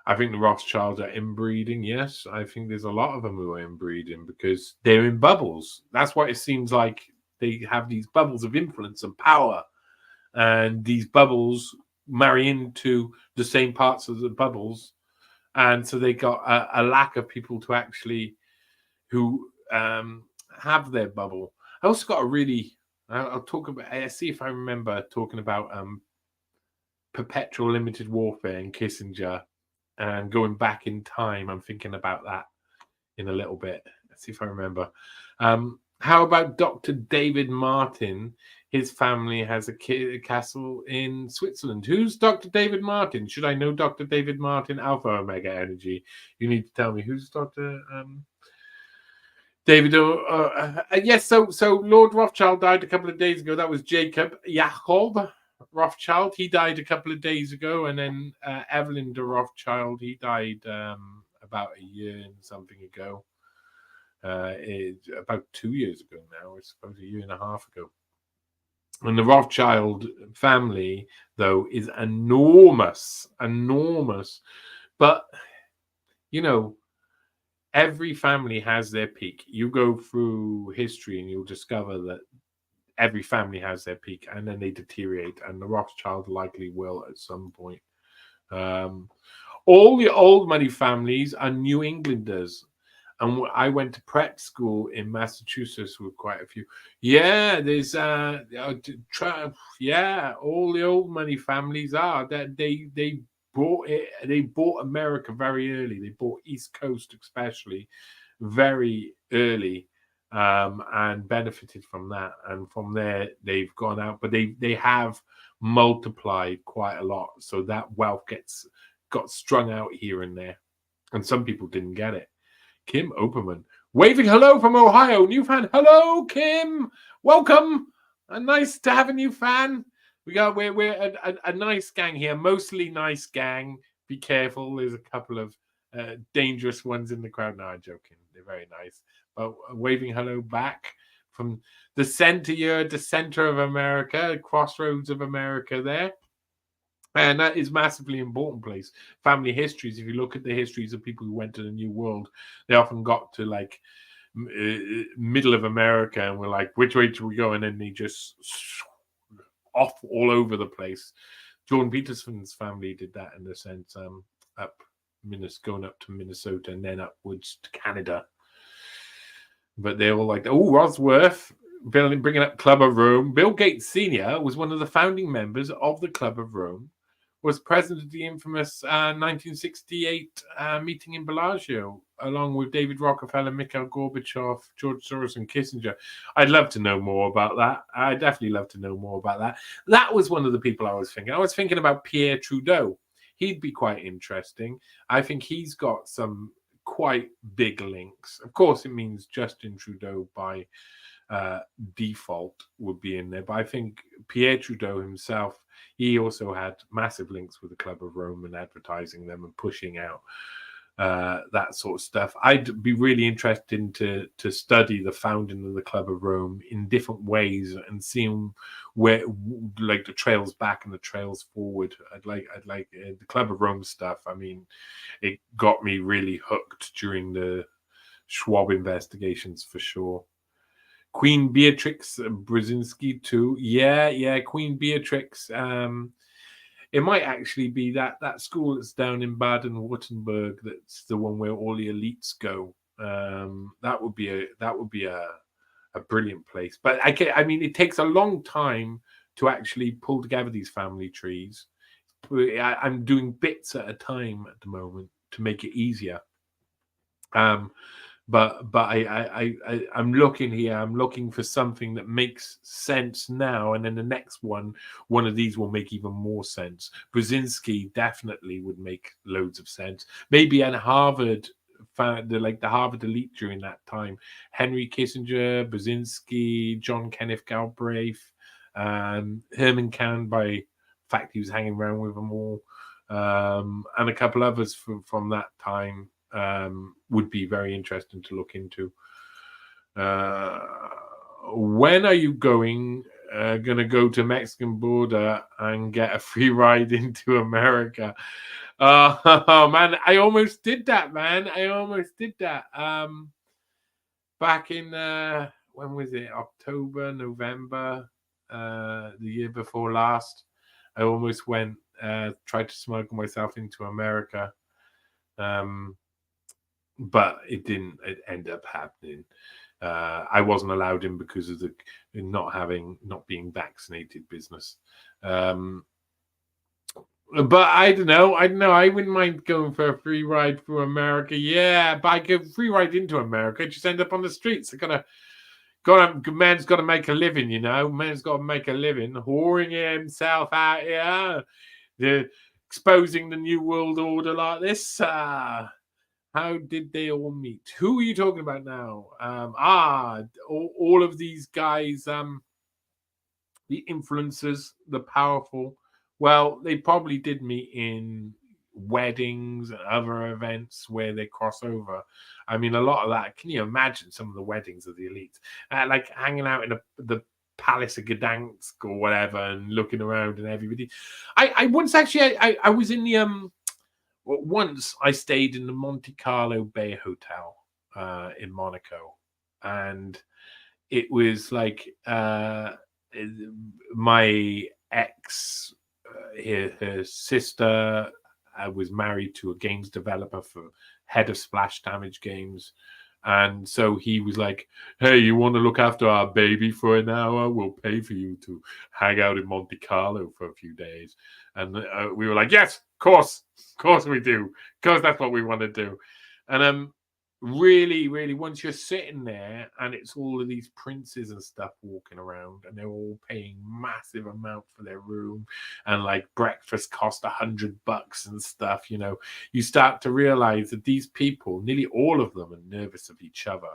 I think the Rothschilds are inbreeding. Yes, I think there's a lot of them who are inbreeding because they're in bubbles. That's why it seems like they have these bubbles of influence and power, and these bubbles marry into the same parts of the bubbles, and so they got a lack of people to actually who have their bubble. I also got a really. I'll talk about. I see if I remember talking about perpetual limited warfare and Kissinger. And going back in time, I'm thinking about that in a little bit. Let's see if I remember. How about Dr. David Martin? His family has a castle in Switzerland. Who's Dr. David Martin? Should I know Dr. David Martin? Alpha Omega Energy. You need to tell me who's Dr. David. Yes, so Lord Rothschild died a couple of days ago. That was Jacob Rothschild. He died a couple of days ago, and then Evelyn de Rothschild, he died about a year and something ago. About 2 years ago now, I suppose a year and a half ago. And the Rothschild family, though, is enormous. But, you know, every family has their peak. You go through history and you'll discover that every family has their peak, and then they deteriorate, and the Rothschild likely will at some point. All the old money families are New Englanders, and I went to prep school in Massachusetts with quite a few. Yeah, there's yeah, all the old money families are that they bought it. They bought America very early. They bought East Coast especially very early. And benefited from that, and from there they've gone out, but they have multiplied quite a lot, so that wealth got strung out here and there, and some people didn't get it. Kim Operman waving hello from Ohio, new fan. Hello, Kim, welcome. Nice to have a new fan. We're a nice gang here, mostly nice gang. Be careful, there's a couple of dangerous ones in the crowd. No, I'm joking. They're very nice. But waving hello back from the center of America, crossroads of America there. And that is massively important place. Family histories, if you look at the histories of people who went to the New World, they often got to like middle of America and were like, which way should we go? And then they just off all over the place. Jordan Peterson's family did that in the sense, up going up to Minnesota and then upwards to Canada. But they're all like, oh, Wadsworth, bringing up Club of Rome. Bill Gates Sr. was one of the founding members of the Club of Rome, was present at the infamous 1968 meeting in Bellagio, along with David Rockefeller, Mikhail Gorbachev, George Soros, and Kissinger. I'd love to know more about that. I'd definitely love to know more about that. That was one of the people I was thinking. I was thinking about Pierre Trudeau. He'd be quite interesting. I think he's got some quite big links. Of course, it means Justin Trudeau by default would be in there, but I think Pierre Trudeau himself, he also had massive links with the Club of Rome and advertising them and pushing out that sort of stuff. I'd be really interested to study the founding of the Club of Rome in different ways and seeing where, like, the trails back and the trails forward. I'd like the Club of Rome stuff. I mean, it got me really hooked during the Schwab investigations for sure. Queen Beatrix Brzezinski too. Yeah, Queen Beatrix. It might actually be that school that's down in Baden-Württemberg. That's the one where all the elites go. That would be a brilliant place. But I mean, it takes a long time to actually pull together these family trees. I'm doing bits at a time at the moment to make it easier. But I'm looking here. I'm looking for something that makes sense now, and then the next one of these will make even more sense. Brzezinski definitely would make loads of sense. Maybe at Harvard, the Harvard elite during that time: Henry Kissinger, Brzezinski, John Kenneth Galbraith, Herman Kahn. By fact, he was hanging around with them all, and a couple others from that time. Would be very interesting to look into. When are you going to go to Mexican border and get a free ride into America? Oh man, I almost did that, man. Back in when was it? October, November, the year before last. I almost went, tried to smuggle myself into America. But it didn't. It ended up happening. I wasn't allowed in because of the not being vaccinated business. But I don't know. I wouldn't mind going for a free ride through America. Yeah, but I go free ride into America. Just end up on the streets. Man's got to make a living, you know. Man's got to make a living, whoring himself out here, exposing the New World Order like this. How did they all meet? Who are you talking about now? All of these guys, the influencers, the powerful. Well, they probably did meet in weddings and other events where they cross over. I mean, a lot of that. Can you imagine some of the weddings of the elites, like hanging out in the Palace of Gdansk or whatever, and looking around and everybody. I once actually, I was in the once I stayed in the Monte Carlo Bay Hotel in Monaco, and it was like my ex, her sister, was married to a games developer for head of splash damage games. And so he was like, hey, you want to look after our baby for an hour? We'll pay for you to hang out in Monte Carlo for a few days. And we were like, yes, of course we do. Because that's what we want to do. And really, really, once you're sitting there and it's all of these princes and stuff walking around and they're all paying massive amount for their room and like breakfast cost $100 and stuff, you know, you start to realize that these people, nearly all of them, are nervous of each other.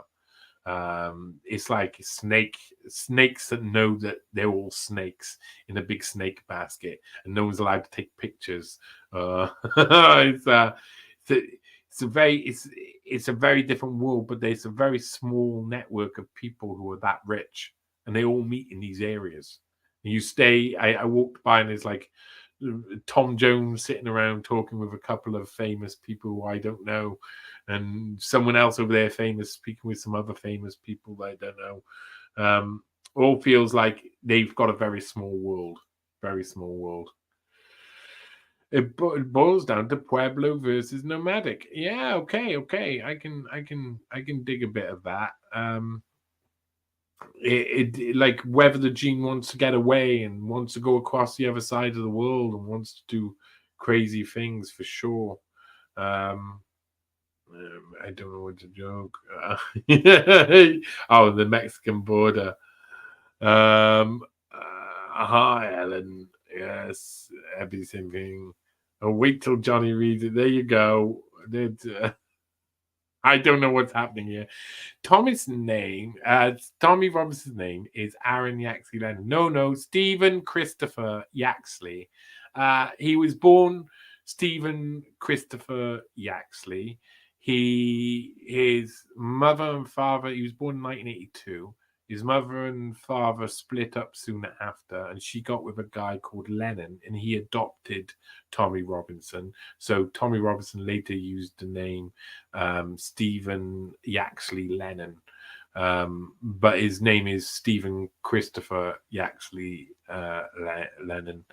It's like snakes that know that they're all snakes in a big snake basket and no one's allowed to take pictures. it's a very different world, but there's a very small network of people who are that rich, and they all meet in these areas. And you stay. I walked by, and there's like Tom Jones sitting around talking with a couple of famous people who I don't know, and someone else over there famous speaking with some other famous people that I don't know. All feels like they've got a very small world, very small world. It boils down to Pueblo versus nomadic. Yeah, okay. I can dig a bit of that. It like whether the gene wants to get away and wants to go across the other side of the world and wants to do crazy things for sure. I don't know what to joke. Oh, the Mexican border. Hi, Ellen. Yes, everything. Oh, wait till Johnny reads it. There you go. I don't know what's happening here. Tommy Robinson's name is Aaron Yaxley Lennon. No, Stephen Christopher Yaxley. He was born Stephen Christopher Yaxley. His mother and father, he was born in 1982. His mother and father split up soon after, and she got with a guy called Lennon, and he adopted Tommy Robinson. So Tommy Robinson later used the name Stephen Yaxley Lennon. But his name is Stephen Christopher Yaxley Lennon,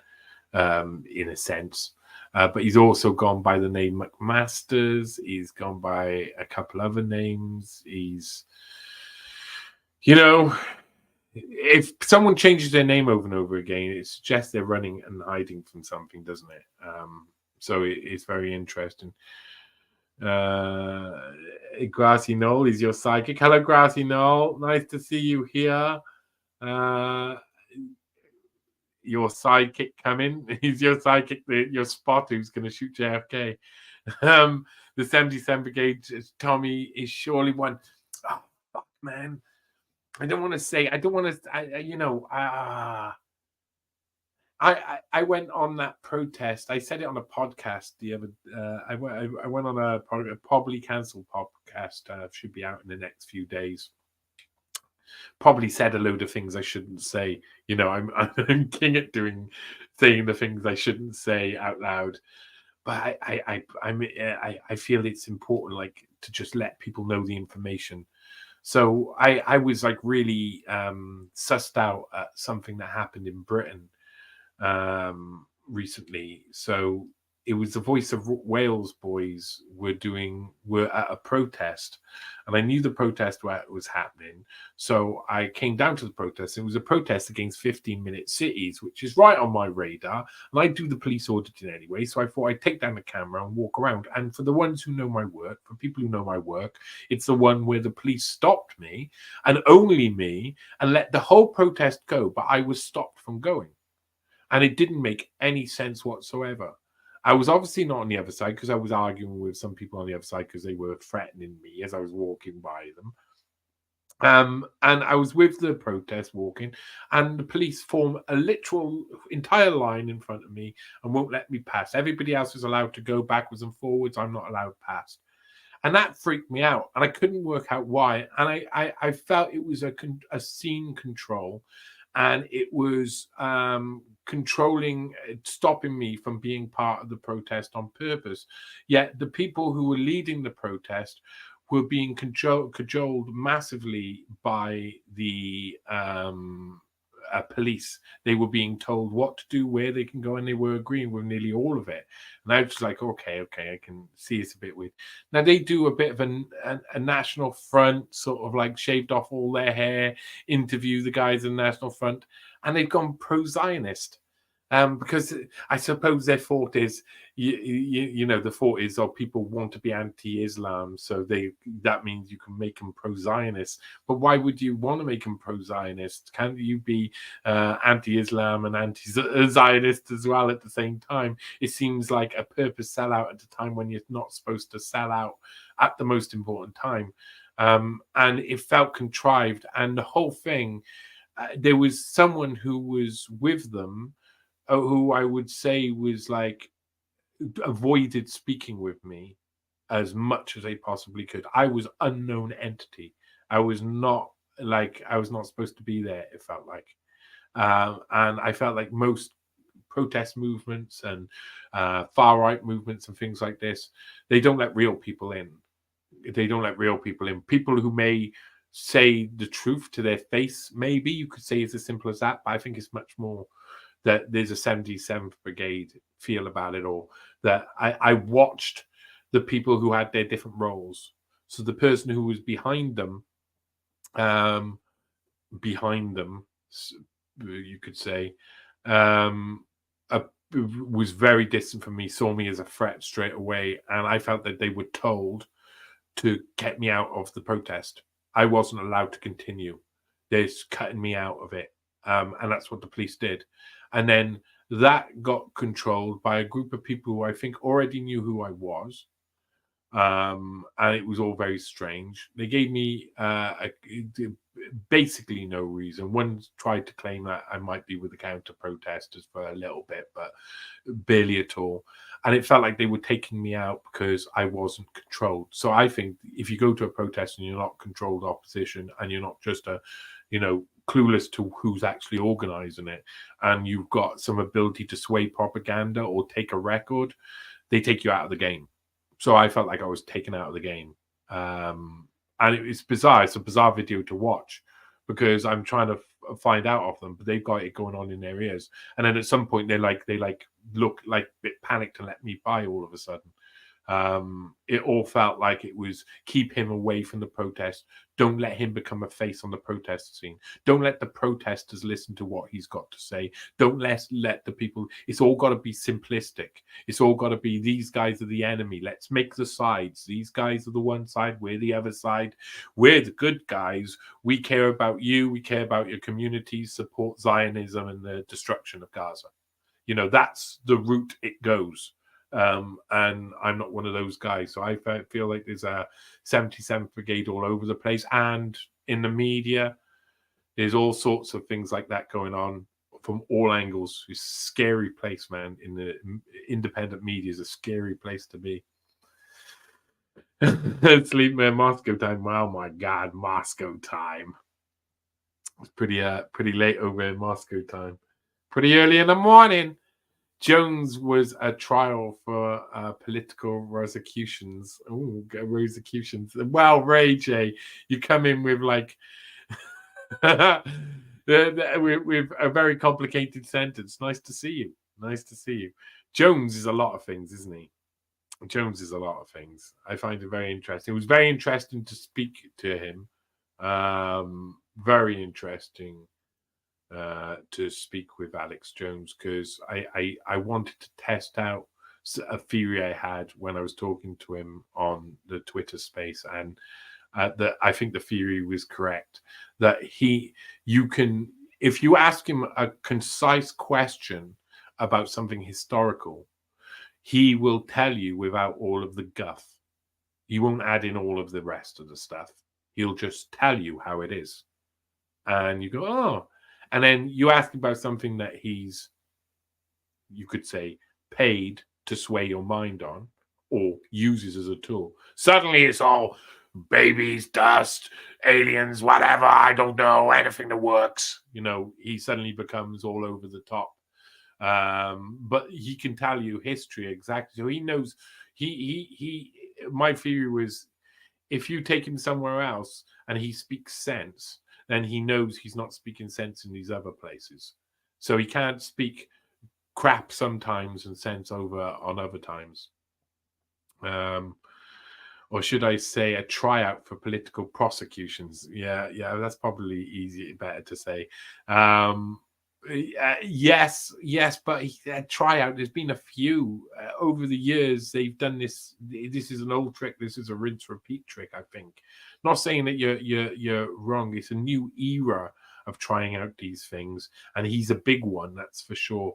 in a sense. But he's also gone by the name McMasters. He's gone by a couple other names. He's, if someone changes their name over and over again, it suggests they're running and hiding from something, doesn't it? So it's very interesting. Grassy Knoll is your psychic. Hello, Grassy Knoll. Nice to see you here. Your sidekick coming. He's your sidekick, your spot who's going to shoot JFK. The 77 Brigade, Tommy is surely one. Oh, fuck, man. I don't want to say. I went on that protest. I said it on a podcast the other. I went on a probably cancelled podcast. Should be out in the next few days. Probably said a load of things I shouldn't say. I'm king at saying the things I shouldn't say out loud. But I feel it's important, like, to just let people know the information. So I was like really sussed out at something that happened in Britain recently. So it was the Voice of Wales boys were at a protest, and I knew the protest where it was happening. So I came down to the protest. It was a protest against 15-minute cities, which is right on my radar. And I do the police auditing anyway, so I thought I'd take down the camera and walk around. And for the ones who know my work, for people who know my work, it's the one where the police stopped me, and only me, and let the whole protest go, but I was stopped from going. And it didn't make any sense whatsoever. I was obviously not on the other side because I was arguing with some people on the other side because they were threatening me as I was walking by them. And I was with the protest walking, and the police form a literal entire line in front of me and won't let me pass. Everybody else is allowed to go backwards and forwards. I'm not allowed past. And that freaked me out, and I couldn't work out why. And I felt it was a scene control, and it was controlling, stopping me from being part of the protest on purpose. Yet the people who were leading the protest were being cajoled massively by the police. They were being told what to do, where they can go, and they were agreeing with nearly all of it. And I was just like, okay, I can see it's a bit weird. Now they do a bit of a National Front, sort of like shaved off all their hair, interview the guys in the National Front, and they've gone pro-Zionist. Because I suppose their thought is, the thought is, people want to be anti-Islam, so that means you can make them pro-Zionist. But why would you want to make them pro-Zionist? Can't you be anti-Islam and anti-Zionist as well at the same time? It seems like a purpose sellout at a time when you're not supposed to sell out at the most important time. And it felt contrived. And the whole thing, there was someone who was with them, who I would say was like avoided speaking with me, as much as they possibly could. I was unknown entity. I was not supposed to be there, it felt like. And I felt like most protest movements and far right movements and things like this, they don't let real people in. They don't let real people in. People who may say the truth to their face, maybe you could say it's as simple as that. But I think it's much more that there's a 77th Brigade feel about it all. That I watched the people who had their different roles. So the person who was behind them, you could say, um, was very distant from me, saw me as a threat straight away, and I felt that they were told to get me out of the protest. I wasn't allowed to continue. They're cutting me out of it, and that's what the police did. And then that got controlled by a group of people who I think already knew who I was. And it was all very strange. They gave me basically no reason. One tried to claim that I might be with the counter protesters for a little bit, but barely at all. And it felt like they were taking me out because I wasn't controlled. So I think if you go to a protest and you're not controlled opposition, and you're not just clueless to who's actually organizing it, and you've got some ability to sway propaganda or take a record, they take you out of the game. So I felt like I was taken out of the game. And it's bizarre. It's a bizarre video to watch because I'm trying to find out of them, but they've got it going on in their ears. And then at some point they look like a bit panicked and let me by all of a sudden. It all felt like it was keep him away from the protest. Don't let him become a face on the protest scene. Don't let the protesters listen to what he's got to say. Don't let the people. It's all got to be simplistic. It's all got to be these guys are the enemy. Let's make the sides. These guys are the one side. We're the other side. We're the good guys. We care about you. We care about your communities. Support Zionism and the destruction of Gaza. That's the route it goes. And I'm not one of those guys. So I feel like there's a 77th Brigade all over the place. And in the media, there's all sorts of things like that going on from all angles. It's a scary place, man. In the independent media is a scary place to be. Sleep, man. Moscow time. Oh my God, Moscow time. It's pretty late over in Moscow time. Pretty early in the morning. Jones was a trial for political prosecutions. Oh, prosecutions. Well, Ray J, you come in with like with a very complicated sentence. Nice to see you. Nice to see you. Jones is a lot of things, isn't he? Jones is a lot of things. I find it very interesting. It was very interesting to speak to him. Very interesting. To speak with Alex Jones because I wanted to test out a theory I had when I was talking to him on the Twitter space, and that I think the theory was correct. That you can, if you ask him a concise question about something historical, he will tell you without all of the guff. He won't add in all of the rest of the stuff. He'll just tell you how it is, and you go, oh. And then you ask about something that he's, you could say, paid to sway your mind on or uses as a tool. Suddenly it's all babies, dust, aliens, whatever. I don't know, anything that works. He suddenly becomes all over the top. But he can tell you history exactly. So he knows, my theory was if you take him somewhere else and he speaks sense, then he knows he's not speaking sense in these other places. So he can't speak crap sometimes and sense over on other times. Or should I say a tryout for political prosecutions? Yeah, that's probably better to say. Yes, but a tryout. There's been a few over the years. They've done this. This is an old trick. This is a rinse repeat trick. I think. Not saying that you're wrong. It's a new era of trying out these things, and he's a big one, that's for sure.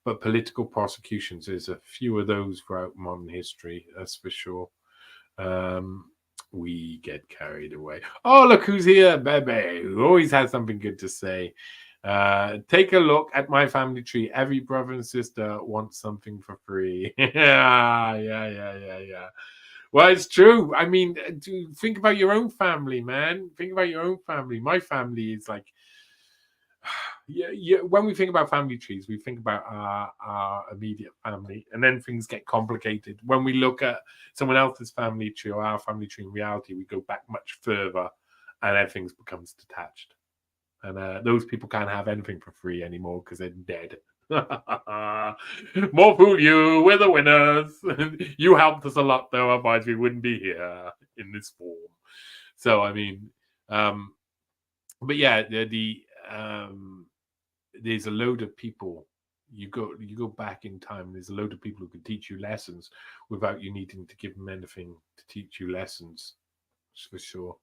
But political prosecutions, there's a few of those throughout modern history, that's for sure. We get carried away. Oh, look who's here, Bebe, who always has something good to say. Take a look at my family tree. Every brother and sister wants something for free. Yeah. Well, it's true. I mean, think about your own family, man. Think about your own family. My family is like, yeah. When we think about family trees, we think about our immediate family, and then things get complicated. When we look at someone else's family tree or our family tree in reality, we go back much further, and everything becomes detached. And those people can't have anything for free anymore because they're dead. More fool you, we're the winners. You helped us a lot, though, otherwise we wouldn't be here in this form. So, I mean, um, but yeah, there's a load of people. You go back in time. There's a load of people who can teach you lessons without you needing to give them anything to teach you lessons, for sure.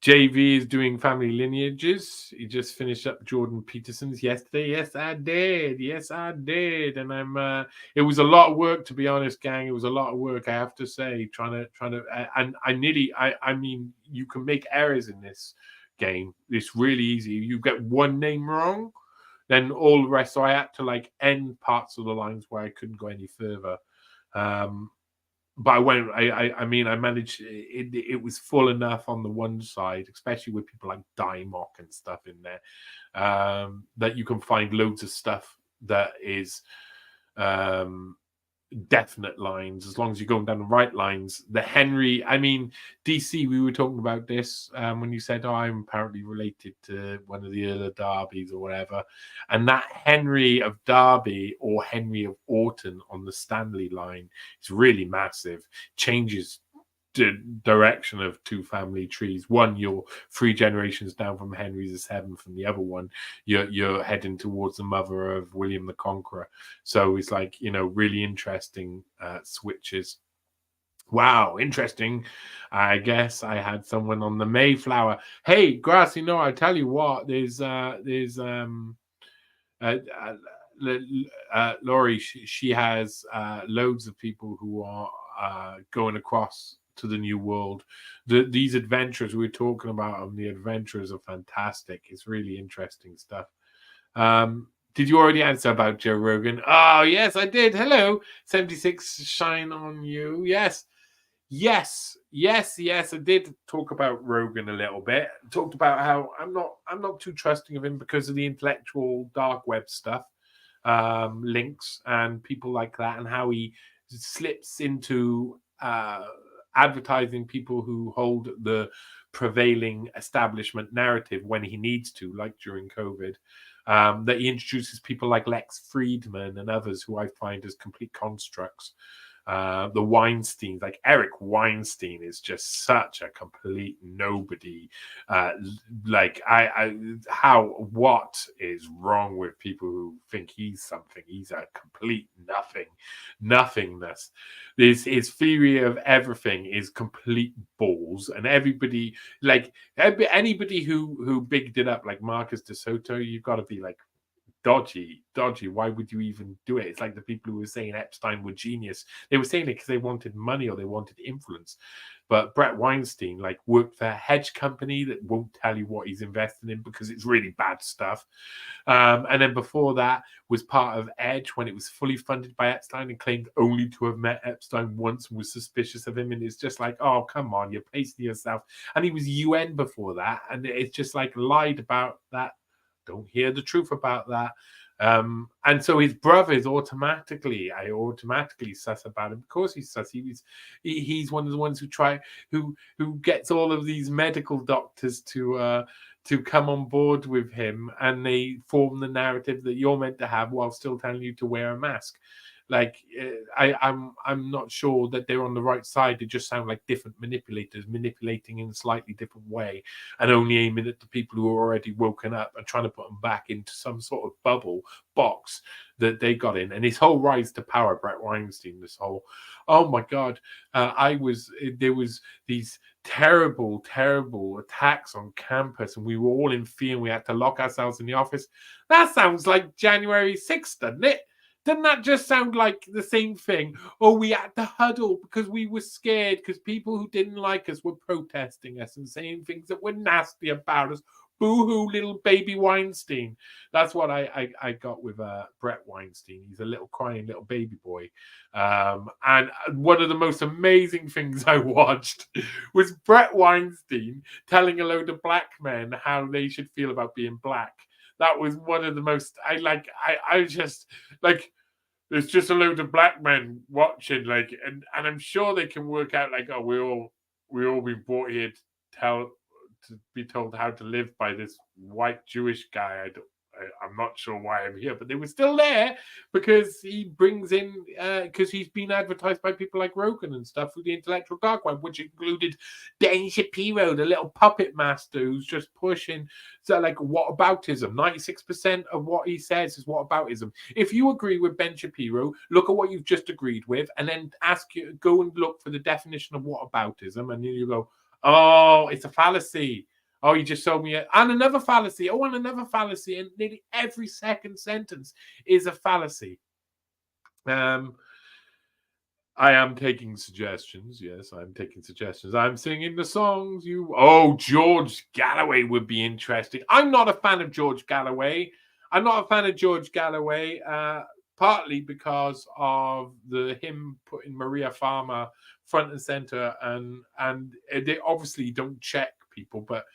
JV is doing family lineages. He just finished up Jordan Peterson's yesterday. Yes, I did. Yes, I did. And it was a lot of work, to be honest, gang. It was a lot of work, I have to say, trying to, and I mean, you can make errors in this game. It's really easy. You get one name wrong, then all the rest. So I had to like end parts of the lines where I couldn't go any further. But I mean, I managed. It was full enough on the one side, especially with people like Dymock and stuff in there, that you can find loads of stuff that is definite lines as long as you're going down the right lines. The Henry, I mean, DC, we were talking about this when you said, oh, I'm apparently related to one of the other Darbys or whatever, and that Henry of Derby or Henry of Orton on the Stanley line is really massive, changes the direction of two family trees. One, you're 3 generations down from Henry VII. From the other one, you're heading towards the mother of William the Conqueror. So it's like, really interesting switches. Wow, interesting. I guess I had someone on the Mayflower. Hey, Grassy, no, I tell you what, there's Laurie, she has loads of people who are going across to the new world. These adventures we're talking about on the adventures are fantastic. It's really interesting stuff. Did you already answer about Joe Rogan? Oh, yes, I did. Hello, 76 shine on you. Yes. I did talk about Rogan a little bit. Talked about how I'm not too trusting of him because of the intellectual dark web stuff, links and people like that, and how he slips into advertising people who hold the prevailing establishment narrative when he needs to, like during COVID. That he introduces people like Lex Friedman and others who I find as complete constructs. The Weinsteins, like Eric Weinstein, is just such a complete nobody. What is wrong with people who think he's something? He's a complete nothingness. His theory of everything is complete balls, and everybody, like anybody who bigged it up, like Marcus De Soto, you've got to be like, dodgy. Why would you even do it? It's like the people who were saying Epstein were genius. They were saying it because they wanted money or they wanted influence. But Brett Weinstein worked for a hedge company that won't tell you what he's investing in because it's really bad stuff. And then before that was part of Edge when it was fully funded by Epstein and claimed only to have met Epstein once and was suspicious of him. And it's just like, oh, come on, you're placing yourself. And he was UN before that. And it's just lied about that. Don't hear the truth about that. And so his brother is automatically sus about him. Of course he's sus. He's one of the ones who gets all of these medical doctors to come on board with him, and they form the narrative that you're meant to have while still telling you to wear a mask. I'm not sure that they're on the right side. They just sound like different manipulators manipulating in a slightly different way and only aiming at the people who are already woken up and trying to put them back into some sort of bubble box that they got in. And his whole rise to power, Brett Weinstein, oh my God, there was these terrible attacks on campus and we were all in fear and we had to lock ourselves in the office. That sounds like January 6th, doesn't it? Doesn't that just sound like the same thing? Oh, we had to huddle because we were scared because people who didn't like us were protesting us and saying things that were nasty about us. boo-hoo little baby Weinstein. That's what I got with Brett Weinstein. He's a little crying little baby boy. And one of the most amazing things I watched was Brett Weinstein telling a load of black men how they should feel about being black. That was one of the most, I just, like, there's just a load of black men watching, like, and I'm sure they can work out, like, oh, we all been brought here to be told how to live by this white Jewish guy. I'm not sure why I'm here, but they were still there because he brings in, because he's been advertised by people like Rogan and stuff with the intellectual dark web, which included Dan Shapiro, the little puppet master who's just pushing, so like whataboutism. 96% of what he says is whataboutism. If you agree with Ben Shapiro, look at what you've just agreed with, and then go and look for the definition of whataboutism, and then you go, oh, it's a fallacy. Oh, you just showed me and another fallacy. Oh, and another fallacy. And nearly every second sentence is a fallacy. I am taking suggestions. Yes, I'm taking suggestions. I'm singing the songs. George Galloway would be interesting. I'm not a fan of George Galloway. Partly because of him putting Maria Farmer front and center, and they obviously don't check people, but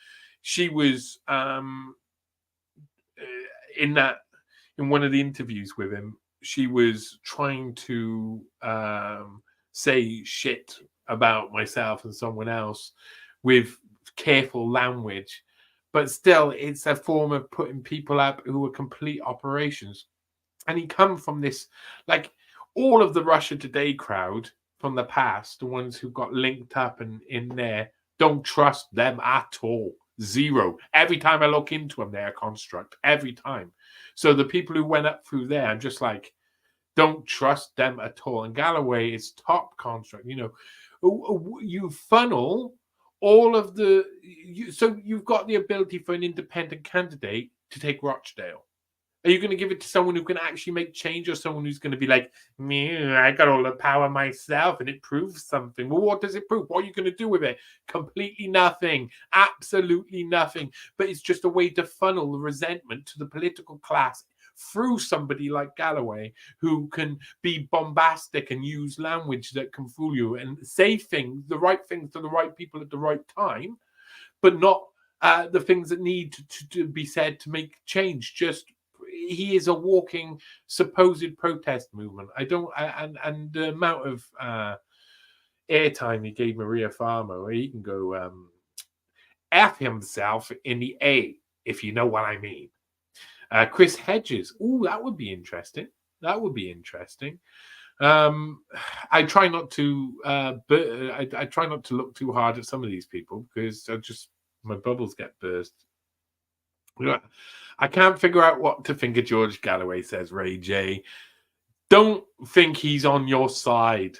she was in one of the interviews with him, she was trying to say shit about myself and someone else with careful language, but still it's a form of putting people up who are complete operations. And he come from this, like, all of the Russia Today crowd from the past, the ones who got linked up and in there, don't trust them at all. Zero. Every time I look into them, they're a construct. Every time. So the people who went up through there, I'm just like, don't trust them at all. And Galloway is top construct. You know, you funnel all of so you've got the ability for an independent candidate to take Rochdale. Are you going to give it to someone who can actually make change, or someone who's going to be like, me, I got all the power myself and it proves something? Well, what does it prove? What are you going to do with it? Completely nothing. Absolutely nothing. But it's just a way to funnel the resentment to the political class through somebody like Galloway, who can be bombastic and use language that can fool you and say things, the right things to the right people at the right time, but not the things that need to be said to make change. He is a walking supposed protest movement. And the amount of airtime he gave Maria Farmer, where he can go F himself in the A, if you know what I mean. Chris Hedges. Ooh, that would be interesting. I try not to I try not to look too hard at some of these people, because my bubbles get burst. I can't figure out what to think of George Galloway, says Ray J. Don't think he's on your side.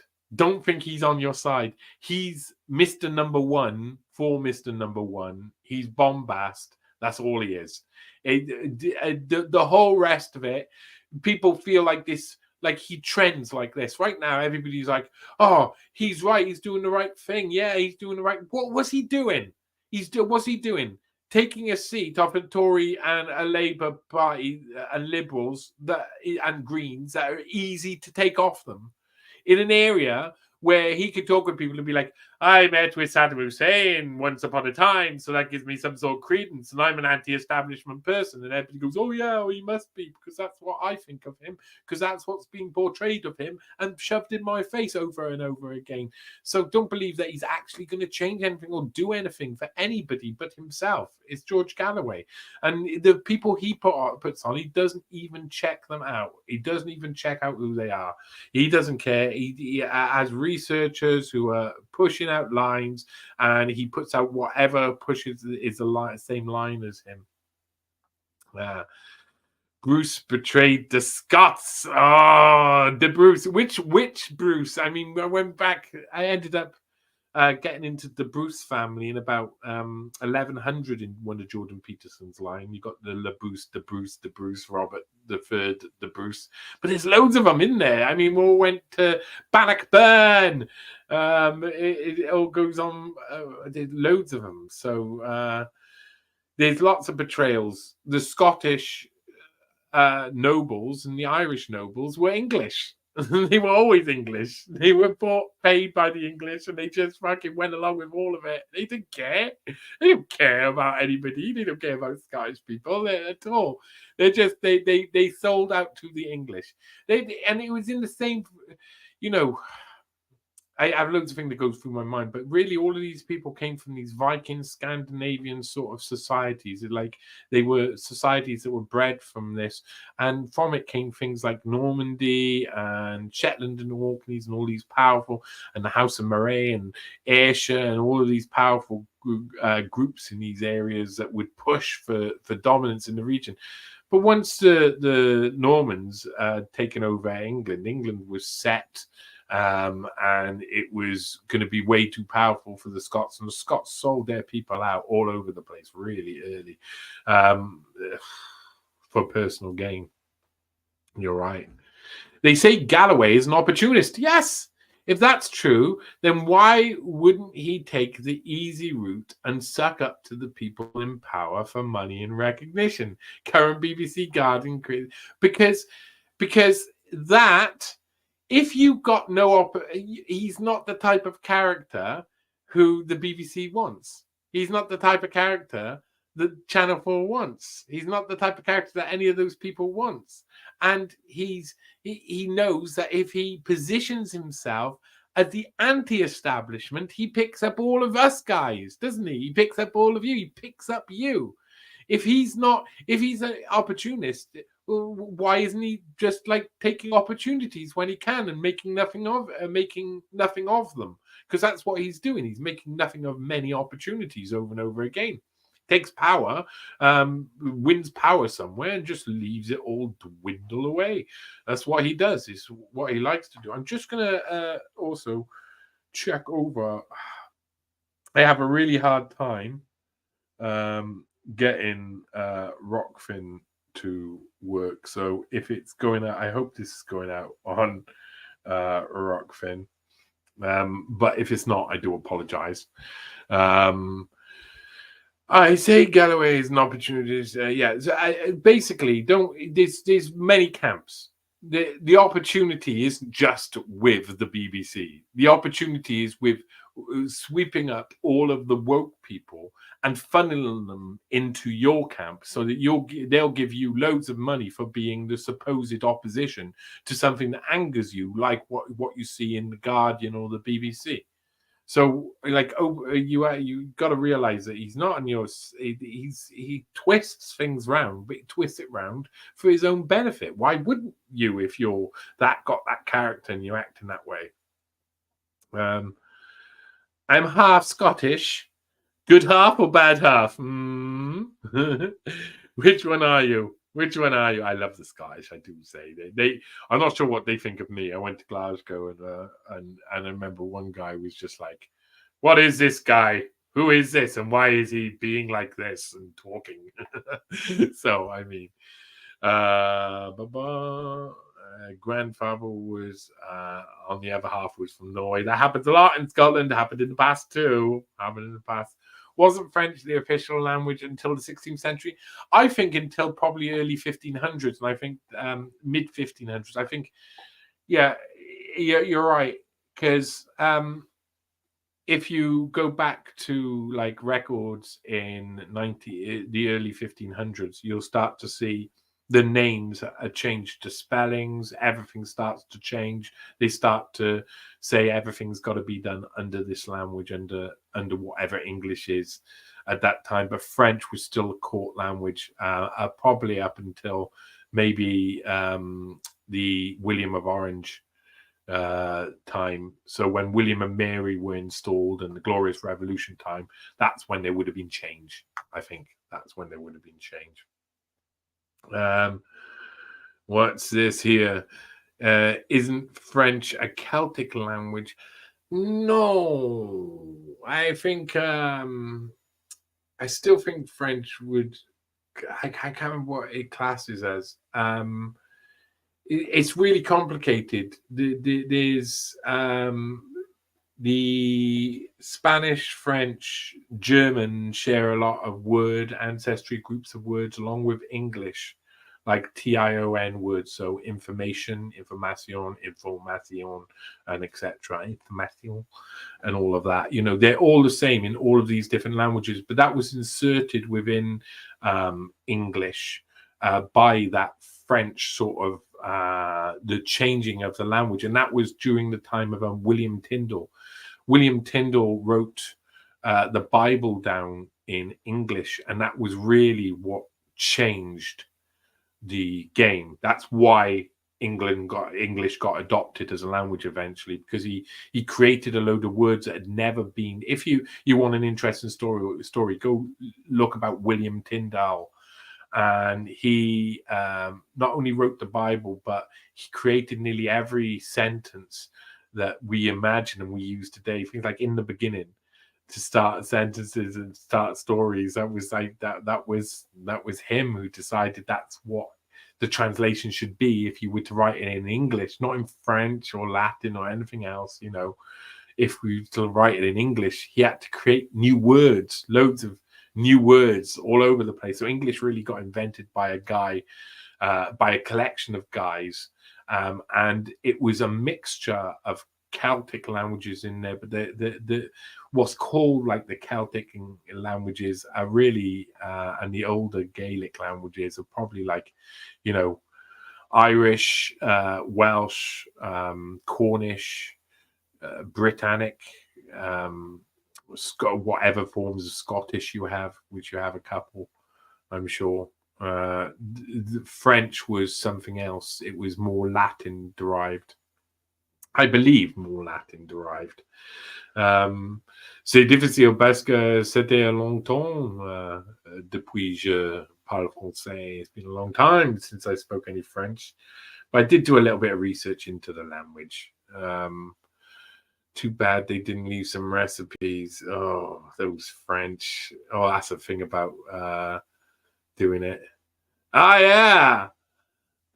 He's Mr. Number One for Mr. Number One. He's bombast. That's all he is. The whole rest of it, people feel like this, like he trends like this. Right now, everybody's like, oh, he's right. He's doing the right thing. Yeah, he's doing the right. What was he doing? What's he doing? Taking a seat off a Tory and a Labour Party and Liberals and Greens that are easy to take off them, in an area where he could talk with people and be like, I met with Saddam Hussein once upon a time, so that gives me some sort of credence, and I'm an anti-establishment person. And everybody goes, oh yeah, well, he must be, because that's what I think of him, because that's what's being portrayed of him and shoved in my face over and over again. So don't believe that he's actually going to change anything or do anything for anybody but himself. It's George Galloway. And the people he puts on, he doesn't even check them out. He doesn't even check out who they are. He doesn't care. He has researchers who are pushing out lines, and he puts out whatever pushes is the same line as him. Bruce betrayed the Scots. Oh, the Bruce. Which Bruce? I mean, I went back. I ended up getting into the Bruce family in about 1100 in one of Jordan Peterson's line. You got the Bruce, Robert the Third, the Bruce. But there's loads of them in there. I mean, we all went to Bannockburn. It all goes on. There's loads of them. So There's lots of betrayals. The Scottish nobles and the Irish nobles were English. They were always English. They were paid by the English, and they just fucking went along with all of it. They didn't care. They don't care about anybody. They don't care about Scottish people at all. They're just they sold out to the English. And it was in the same, you know. I have loads of things that go through my mind, but really all of these people came from these Viking, Scandinavian sort of societies. Like they were societies that were bred from this, and from it came things like Normandy and Shetland and Orkneys and all these powerful, and the House of Moray and Ayrshire and all of these powerful groups in these areas that would push for dominance in the region. But once the Normans taken over England, England was set. And it was going to be way too powerful for the Scots, and the Scots sold their people out all over the place really early for personal gain. You're right. They say Galloway is an opportunist. Yes, if that's true, then why wouldn't he take the easy route and suck up to the people in power for money and recognition? Current BBC Guardian, because that. If you got no he's not the type of character who the BBC wants. He's not the type of character that Channel 4 wants. He's not the type of character that any of those people wants. And he knows that if he positions himself as the anti-establishment, he picks up all of us guys, doesn't he? He picks up all of you. He picks up you. If he's an opportunist, why isn't he just like taking opportunities when he can and making nothing of them? Because that's what he's doing. He's making nothing of many opportunities over and over again. Takes power, wins power somewhere, and just leaves it all dwindle away. That's what he does. Is what he likes to do. I'm just gonna also check over. I have a really hard time getting Rockfin to work. So if it's going out, I hope this is going out on Rockfin. But if it's not, I do apologize. I say Galloway is an opportunity. Yeah, so basically, there's many camps. The opportunity isn't just with the BBC. The opportunity is with sweeping up all of the woke people and funneling them into your camp so that they'll give you loads of money for being the supposed opposition to something that angers you, like what you see in the Guardian or the BBC. So, like, you got to realize that he's not on your. He twists things round, but he twists it round for his own benefit. Why wouldn't you if you're got that character and you're acting that way? I'm half Scottish. Good half or bad half? Which one are you? Which one are you? I love the Scottish. I do say they. I'm not sure what they think of me. I went to Glasgow and I remember one guy was just like, "What is this guy? Who is this? And why is he being like this and talking?" So I mean, grandfather was on the other half was from Norway. That happens a lot in Scotland. It happened in the past too. Wasn't French the official language until the 16th century? I think until probably early 1500s, and I think mid 1500s. I think, yeah, you're right. Because if you go back to like records in the early 1500s, you'll start to see the names are changed to spellings. Everything starts to change. They start to say everything's got to be done under this language, under whatever English is at that time. But French was still a court language, probably up until maybe the William of Orange time. So when William and Mary were installed and the Glorious Revolution time, that's when there would have been change. I think that's when there would have been change. What's this here? Isn't French a Celtic language? No, I think I still think French would. I can't remember what it classes as. It's really complicated. There's the Spanish, French, German share a lot of word ancestry, groups of words, along with English, like TION words. So information, information, and etc. Information, and all of that. You know, they're all the same in all of these different languages, but that was inserted within English by that French sort of the changing of the language, and that was during the time of William Tyndale. William Tyndale wrote the Bible down in English, and that was really what changed the game. That's why English got adopted as a language eventually, because he created a load of words that had never been. If you want an interesting story, go look about William Tyndale. And he not only wrote the Bible, but he created nearly every sentence that we imagine and we use today. Things like "in the beginning" to start sentences and start stories. That was like that was him who decided that's what the translation should be if you were to write it in English, not in French or Latin or anything else. You know, if we were to write it in English, he had to create new words, loads of new words all over the place. So English really got invented by a guy, by a collection of guys, and it was a mixture of Celtic languages in there. But the what's called like the Celtic languages are really, and the older Gaelic languages are probably like, you know, Irish, Welsh, Cornish, Britannic, whatever forms of Scottish you have, which you have a couple, I'm sure. The French was something else. It was more Latin derived, I believe, more Latin derived. C'est difficile parce que c'était longtemps depuis je parle français. It's been a long time since I spoke any French, but I did do a little bit of research into the language. Too bad they didn't leave some recipes. Oh, those French. Oh, that's the thing about doing it. Ah, yeah.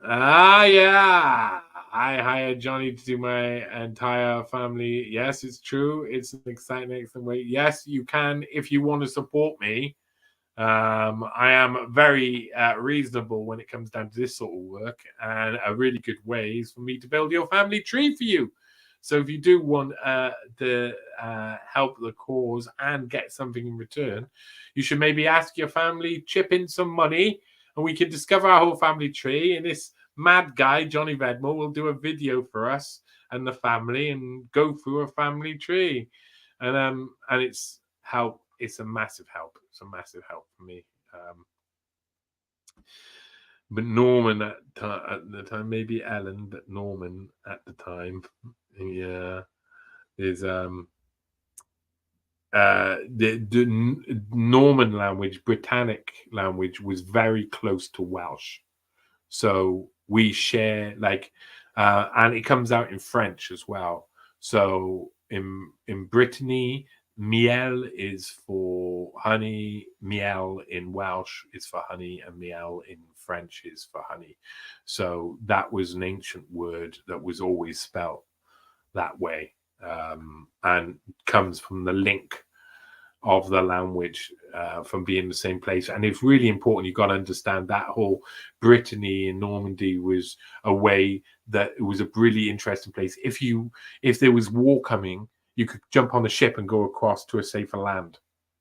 Ah, yeah. I hired Johnny to do my entire family. Yes, it's true. It's an exciting, excellent way. Yes, you can if you want to support me. I am very reasonable when it comes down to this sort of work, and a really good way is for me to build your family tree for you. So if you do want to help the cause and get something in return, you should maybe ask your family, chip in some money, and we can discover our whole family tree. And this mad guy, Johnny Vedmore, will do a video for us and the family and go through a family tree. And it's help. It's a massive help. It's a massive help for me. But Norman at the time, maybe Ellen, but Norman at the time, yeah, is the Norman language, Britannic language, was very close to Welsh, so we share like, and it comes out in French as well. So in Brittany, miel is for honey, miel in Welsh is for honey, and miel in French is for honey. So that was an ancient word that was always spelt that way, and comes from the link of the language, from being the same place. And it's really important. You've got to understand that whole Brittany and Normandy was a way that it was a really interesting place. If there was war coming, you could jump on the ship and go across to a safer land.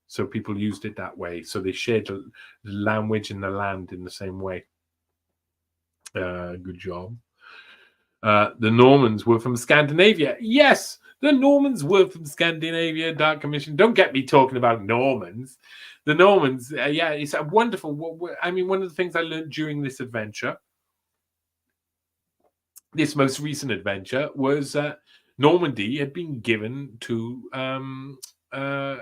So people used it that way. So they shared the language and the land in the same way. Good job. The Normans were from Scandinavia. Yes, the Normans were from Scandinavia. Dark Commission. Don't get me talking about Normans. The Normans, yeah, it's a wonderful. I mean, one of the things I learned during this adventure, this most recent adventure, was Normandy had been given to the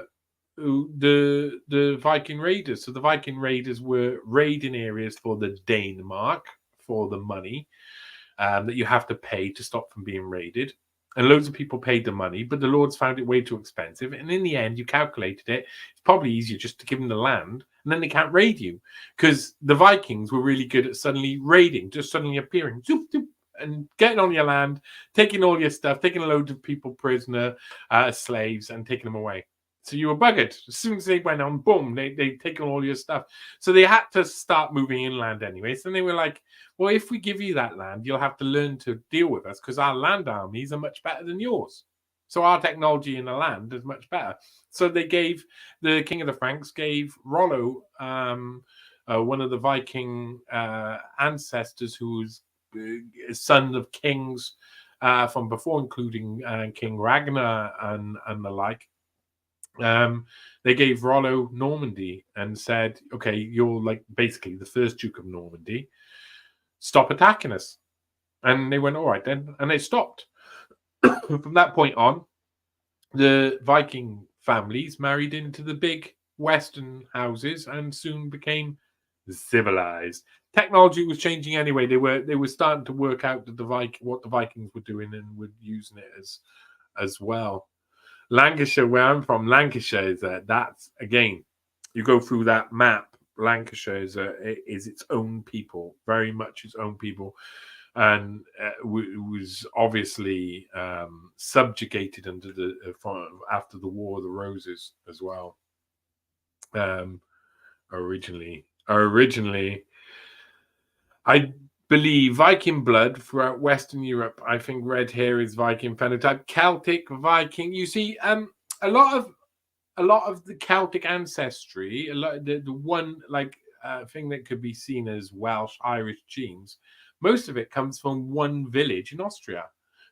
Viking raiders. So the Viking raiders were raiding areas for the Denmark for the money that you have to pay to stop from being raided. And loads of people paid the money, but the lords found it way too expensive. And in the end, you calculated it. It's probably easier just to give them the land, and then they can't raid you. Because the Vikings were really good at suddenly raiding, just suddenly appearing, zoop, zoop, and getting on your land, taking all your stuff, taking a load of people prisoner, slaves, and taking them away. So you were buggered. As soon as they went on, boom, they taken all your stuff. So they had to start moving inland anyway. So they were like, well, if we give you that land, you'll have to learn to deal with us because our land armies are much better than yours. So our technology in the land is much better. So they gave the king of the Franks gave Rollo, one of the Viking ancestors, who was son of kings from before, including King Ragnar and the like. They gave Rollo Normandy and said, okay, you're like basically the first Duke of Normandy. Stop attacking us. And they went, all right then. And they stopped. From that point on, the Viking families married into the big Western houses and soon became civilized. Technology was changing anyway. They were starting to work out what the Vikings were doing and were using it as well. Lancashire, where I'm from, Lancashire is that's again, you go through that map. Lancashire is its own people, very much its own people, and was obviously subjugated under after the War of the Roses as well. Originally, I believe Viking blood throughout Western Europe. I think red hair is Viking phenotype. Celtic, Viking. You see, a lot of the Celtic ancestry, the one thing that could be seen as Welsh, Irish genes, most of it comes from one village in Austria.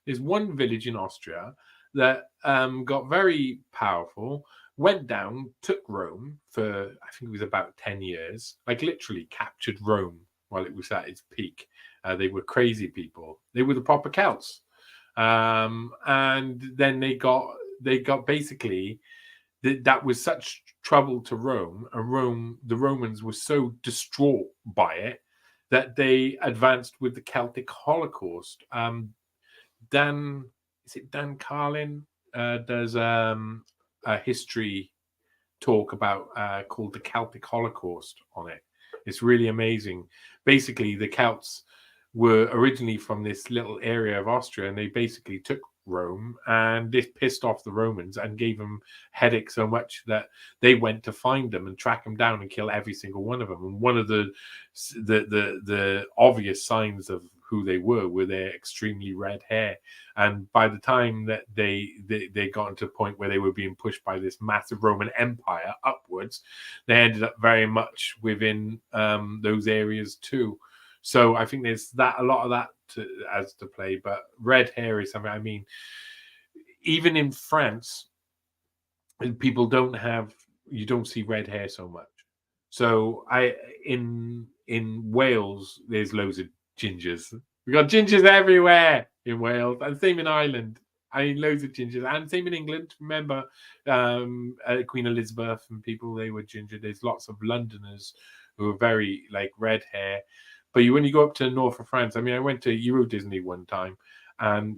There's one village in Austria that got very powerful, went down, took Rome for, I think it was about 10 years, like literally captured Rome while it was at its peak. They were crazy people. They were the proper Celts. And then they got basically, that was such trouble to Rome, and the Romans were so distraught by it that they advanced with the Celtic Holocaust. Dan Carlin does a history talk about called the Celtic Holocaust on it. It's really amazing. Basically, the Celts were originally from this little area of Austria, and they basically took Rome, and this pissed off the Romans and gave them headache so much that they went to find them and track them down and kill every single one of them. And one of the obvious signs of who they were their extremely red hair. And by the time that they got into a point where they were being pushed by this massive Roman Empire upwards, they ended up very much within those areas too. So I think there's a lot of that as to play. But red hair is something, I mean, even in France, people you don't see red hair so much. So in Wales, there's loads of gingers. We got gingers everywhere in Wales, and same in Ireland. I mean, loads of gingers, and same in England. Remember, Queen Elizabeth and people, they were ginger. There's lots of Londoners who are very like red hair. But when you go up to the north of France, I mean, I went to Euro Disney one time, and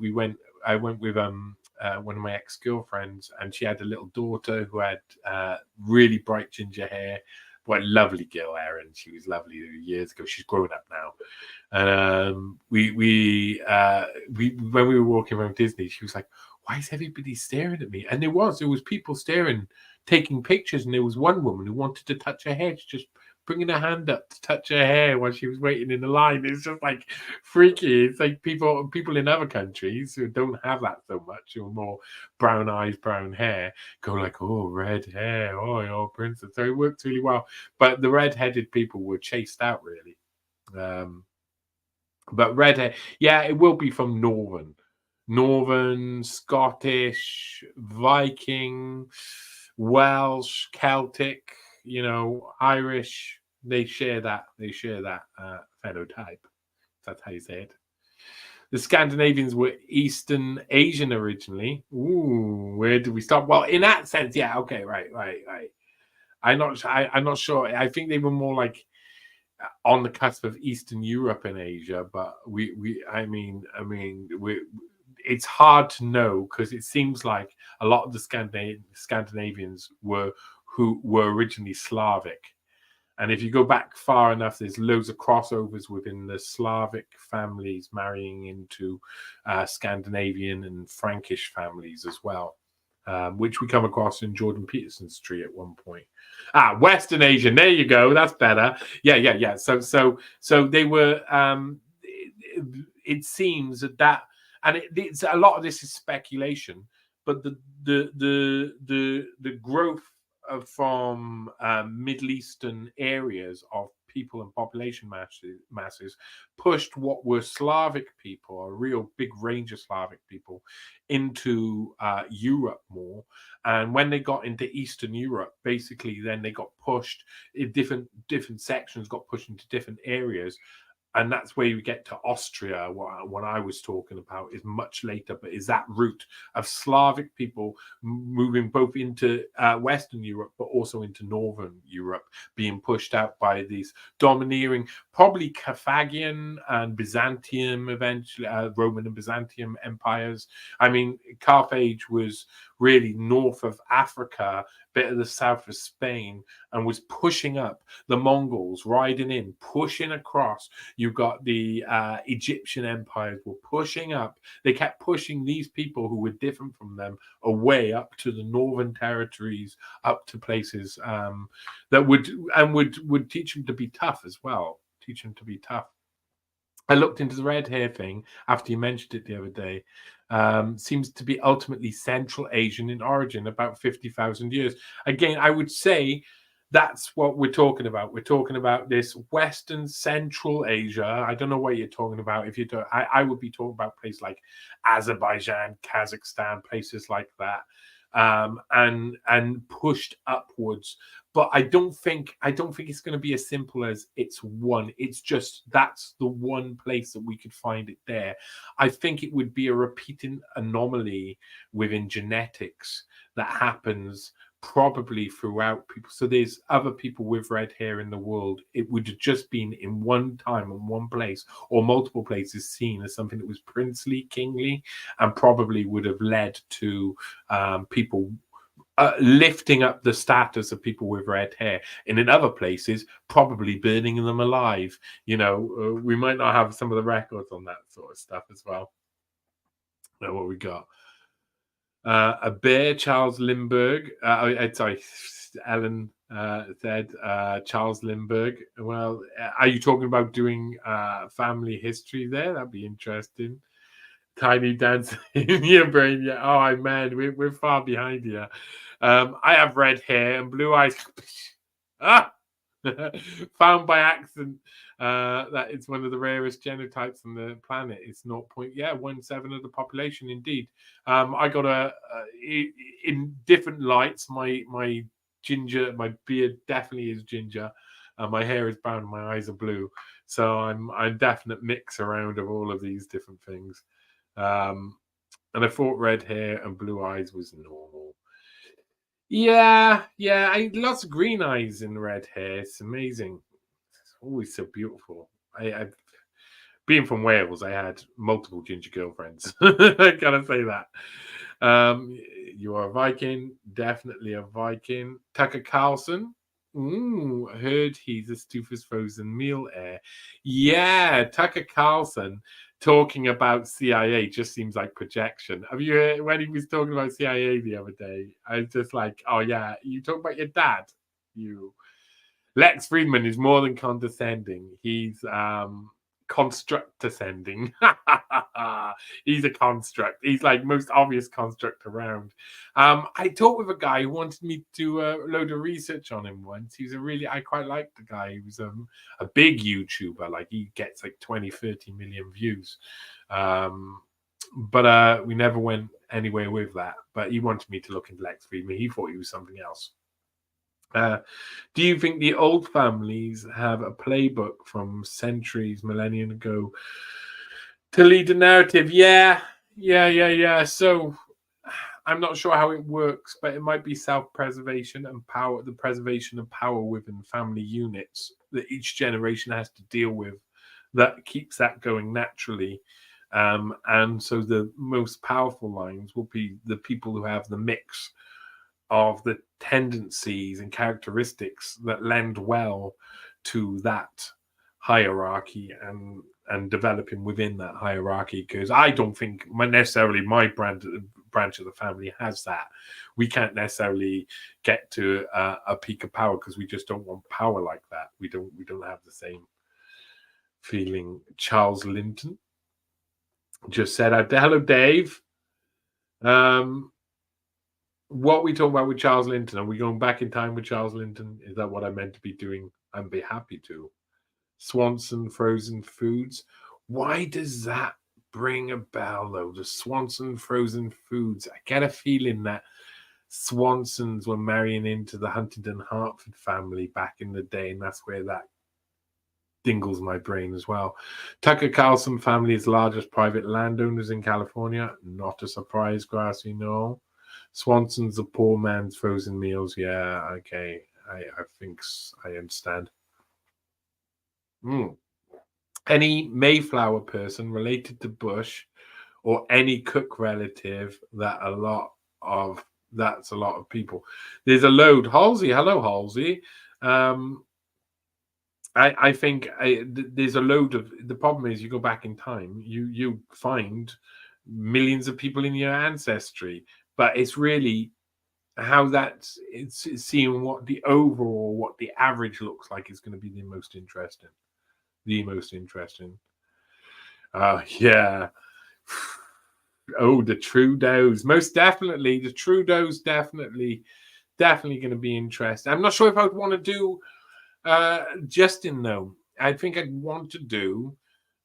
I went with one of my ex-girlfriends, and she had a little daughter who had really bright ginger hair. What a lovely girl, Erin. She was lovely years ago. She's grown up now. And when we were walking around Disney, she was like, "Why is everybody staring at me?" And there was people staring, taking pictures, and there was one woman who wanted to touch her hair. She just bringing her hand up to touch her hair while she was waiting in the line. It's just like freaky. It's like people in other countries who don't have that so much, or more brown eyes, brown hair, go like, "Oh, red hair, oh, your princess." So it works really well. But the red-headed people were chased out, really. But red hair, yeah, it will be from Northern, Scottish, Viking, Welsh, Celtic, Irish. They share that phenotype. That's how you say it. The Scandinavians were Eastern Asian originally. Ooh, where did we stop? Well, in that sense, yeah. Okay, right. I'm not sure. I think they were more like on the cusp of Eastern Europe and Asia, but it's hard to know because it seems like a lot of the Scandinavians were originally Slavic, And if you go back far enough, there's loads of crossovers within the Slavic families marrying into Scandinavian and Frankish families as well, which we come across in Jordan Peterson's tree at one point. Western Asian. There you go. That's better. Yeah. So they were. It seems that, and it's a lot of this is speculation, but the growth from Middle Eastern areas of people and population masses pushed what were Slavic people, a real big range of Slavic people, into Europe more. And when they got into Eastern Europe, basically, then they got pushed in different sections, got pushed into different areas. And that's where you get to Austria. What I was talking about is much later, but is that route of Slavic people moving both into Western Europe, but also into Northern Europe, being pushed out by these domineering, probably Carthaginian and Byzantium, eventually Roman and Byzantium empires. I mean, Carthage was really north of Africa, bit of the south of Spain, and was pushing up the Mongols, riding in, pushing across. You got the Egyptian empires were pushing up. They kept pushing these people who were different from them away up to the northern territories, up to places that would teach them to be tough as well. Teach them to be tough. I looked into the red hair thing after you mentioned it the other day. Seems to be ultimately Central Asian in origin, about 50,000 years. Again, I would say that's what we're talking about. We're talking about this Western Central Asia. I don't know what you're talking about. If you do, I would be talking about places like Azerbaijan, Kazakhstan, places like that, and pushed upwards. But I don't think it's going to be as simple as it's one. It's just that's the one place that we could find it there. I think it would be a repeating anomaly within genetics that happens probably throughout people. So there's other people with red hair in the world. It would have just been in one time and one place or multiple places seen as something that was princely, kingly, and probably would have led to people lifting up the status of people with red hair, and in other places probably burning them alive. We might not have some of the records on that sort of stuff as well. Now what we got, a bear, Charles Lindbergh. Sorry, Ellen said Charles Lindbergh. Well, are you talking about doing family history there? That'd be interesting. Tiny dancer in your brain. Yeah. Oh, man, we're far behind here. I have red hair and blue eyes. Found by accident that it's one of the rarest genotypes on the planet. It's 0.17 of the population, indeed. I got in different lights. My ginger, my beard definitely is ginger. My hair is brown, and my eyes are blue. So I'm definite mix around of all of these different things. And I thought red hair and blue eyes was normal. Yeah. Lots of green eyes in red hair. It's amazing. It's always so beautiful. I being from Wales, I had multiple ginger girlfriends. I gotta say that. You are a Viking, definitely a Viking. Tucker Carlson. I heard he's a Stufus frozen meal heir. Yeah, Tucker Carlson talking about CIA just seems like projection. Have you heard when he was talking about CIA the other day? I was just like, oh yeah, you talk about your dad. Lex Friedman is more than condescending. He's construct descending. He's a construct. He's like most obvious construct around. I talked with a guy who wanted me to do a load of research on him once. I quite liked the guy. He was a big YouTuber. Like he gets like 20-30 million views. But we never went anywhere with that. But he wanted me to look into Lex Friedman. He thought he was something else. Do you think the old families have a playbook from centuries, millennia ago to lead a narrative? Yeah. So I'm not sure how it works, but it might be self-preservation and power, the preservation of power within family units that each generation has to deal with that keeps that going naturally. And so the most powerful lines will be the people who have the mix of the tendencies and characteristics that lend well to that hierarchy and developing within that hierarchy, because I don't think necessarily my branch of the family has that. We can't necessarily get to a peak of power because we just don't want power like that. We don't have the same feeling. Charles Linton just said, hello, Dave. What we talk about with Charles Linton? Are we going back in time with Charles Linton? Is that what I meant to be doing? I'd be happy to. Swanson frozen foods. Why does that ring a bell, though? The Swanson frozen foods. I get a feeling that Swansons were marrying into the Huntington Hartford family back in the day, and that's where that dingles my brain as well. Tucker Carlson family is the largest private landowners in California. Not a surprise, Grassy, no. Swanson's a poor man's frozen meals. Yeah, okay. I think I understand. Any Mayflower person related to Bush or any Cook relative that's a lot of people. There's a load. Halsey, hello, Halsey. I think there's a load of. The problem is, you go back in time, you find millions of people in your ancestry, but it's really how it's seeing what the average looks like is going to be the most interesting. Yeah. Oh, the Trudeaus, most definitely. The Trudeaus definitely going to be interesting. I'm not sure if I would want to do Justin, though. I think I'd want to do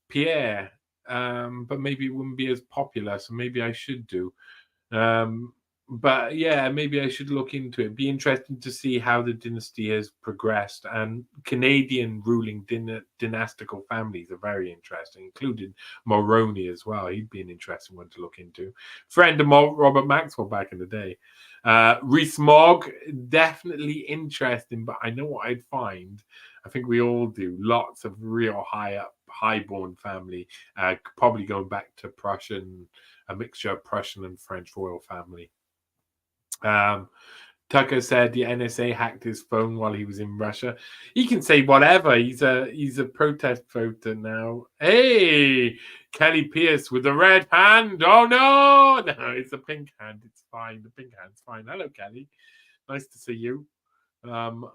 Pierre, but maybe it wouldn't be as popular, so maybe I should do. But yeah, maybe I should look into it. Be interesting to see how the dynasty has progressed, and Canadian ruling dynastical families are very interesting, including Mulroney as well. He'd be an interesting one to look into. Friend of Robert Maxwell back in the day. Rees-Mogg, definitely interesting, but I know what I'd find. I think we all do. Lots of real highborn family, probably going back to a mixture of Prussian and French royal family. Tucker said the NSA hacked his phone while he was in Russia. He can say whatever. He's a protest voter now. Hey, Kelly Pierce with the red hand. Oh no, it's a pink hand. It's fine. The pink hand's fine. Hello, Kelly. Nice to see you.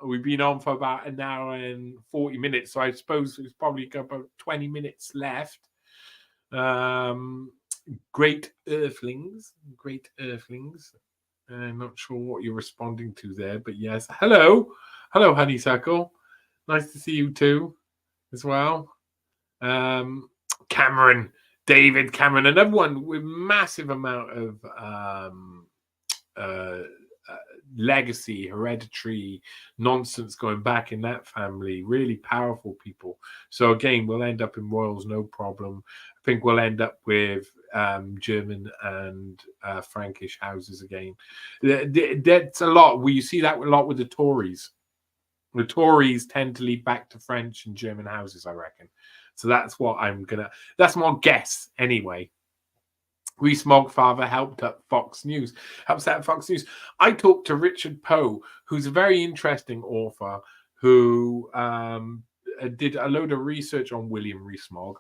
We've been on for about an hour and 40 minutes, so I suppose there's probably about 20 minutes left. Great Earthlings. I'm not sure what you're responding to there, but yes. Hello, Honeysuckle. Nice to see you too, as well. David Cameron, another one with massive amount of legacy, hereditary nonsense going back in that family. Really powerful people. So again, we'll end up in royals, no problem. I think we'll end up with German and Frankish houses again. That's a lot. You see that a lot with the Tories. The Tories tend to lead back to French and German houses, I reckon. So that's what that's my guess anyway. Rees-Mogg father helped at Fox News. I talked to Richard Poe, who's a very interesting author who did a load of research on William Rees-Mogg.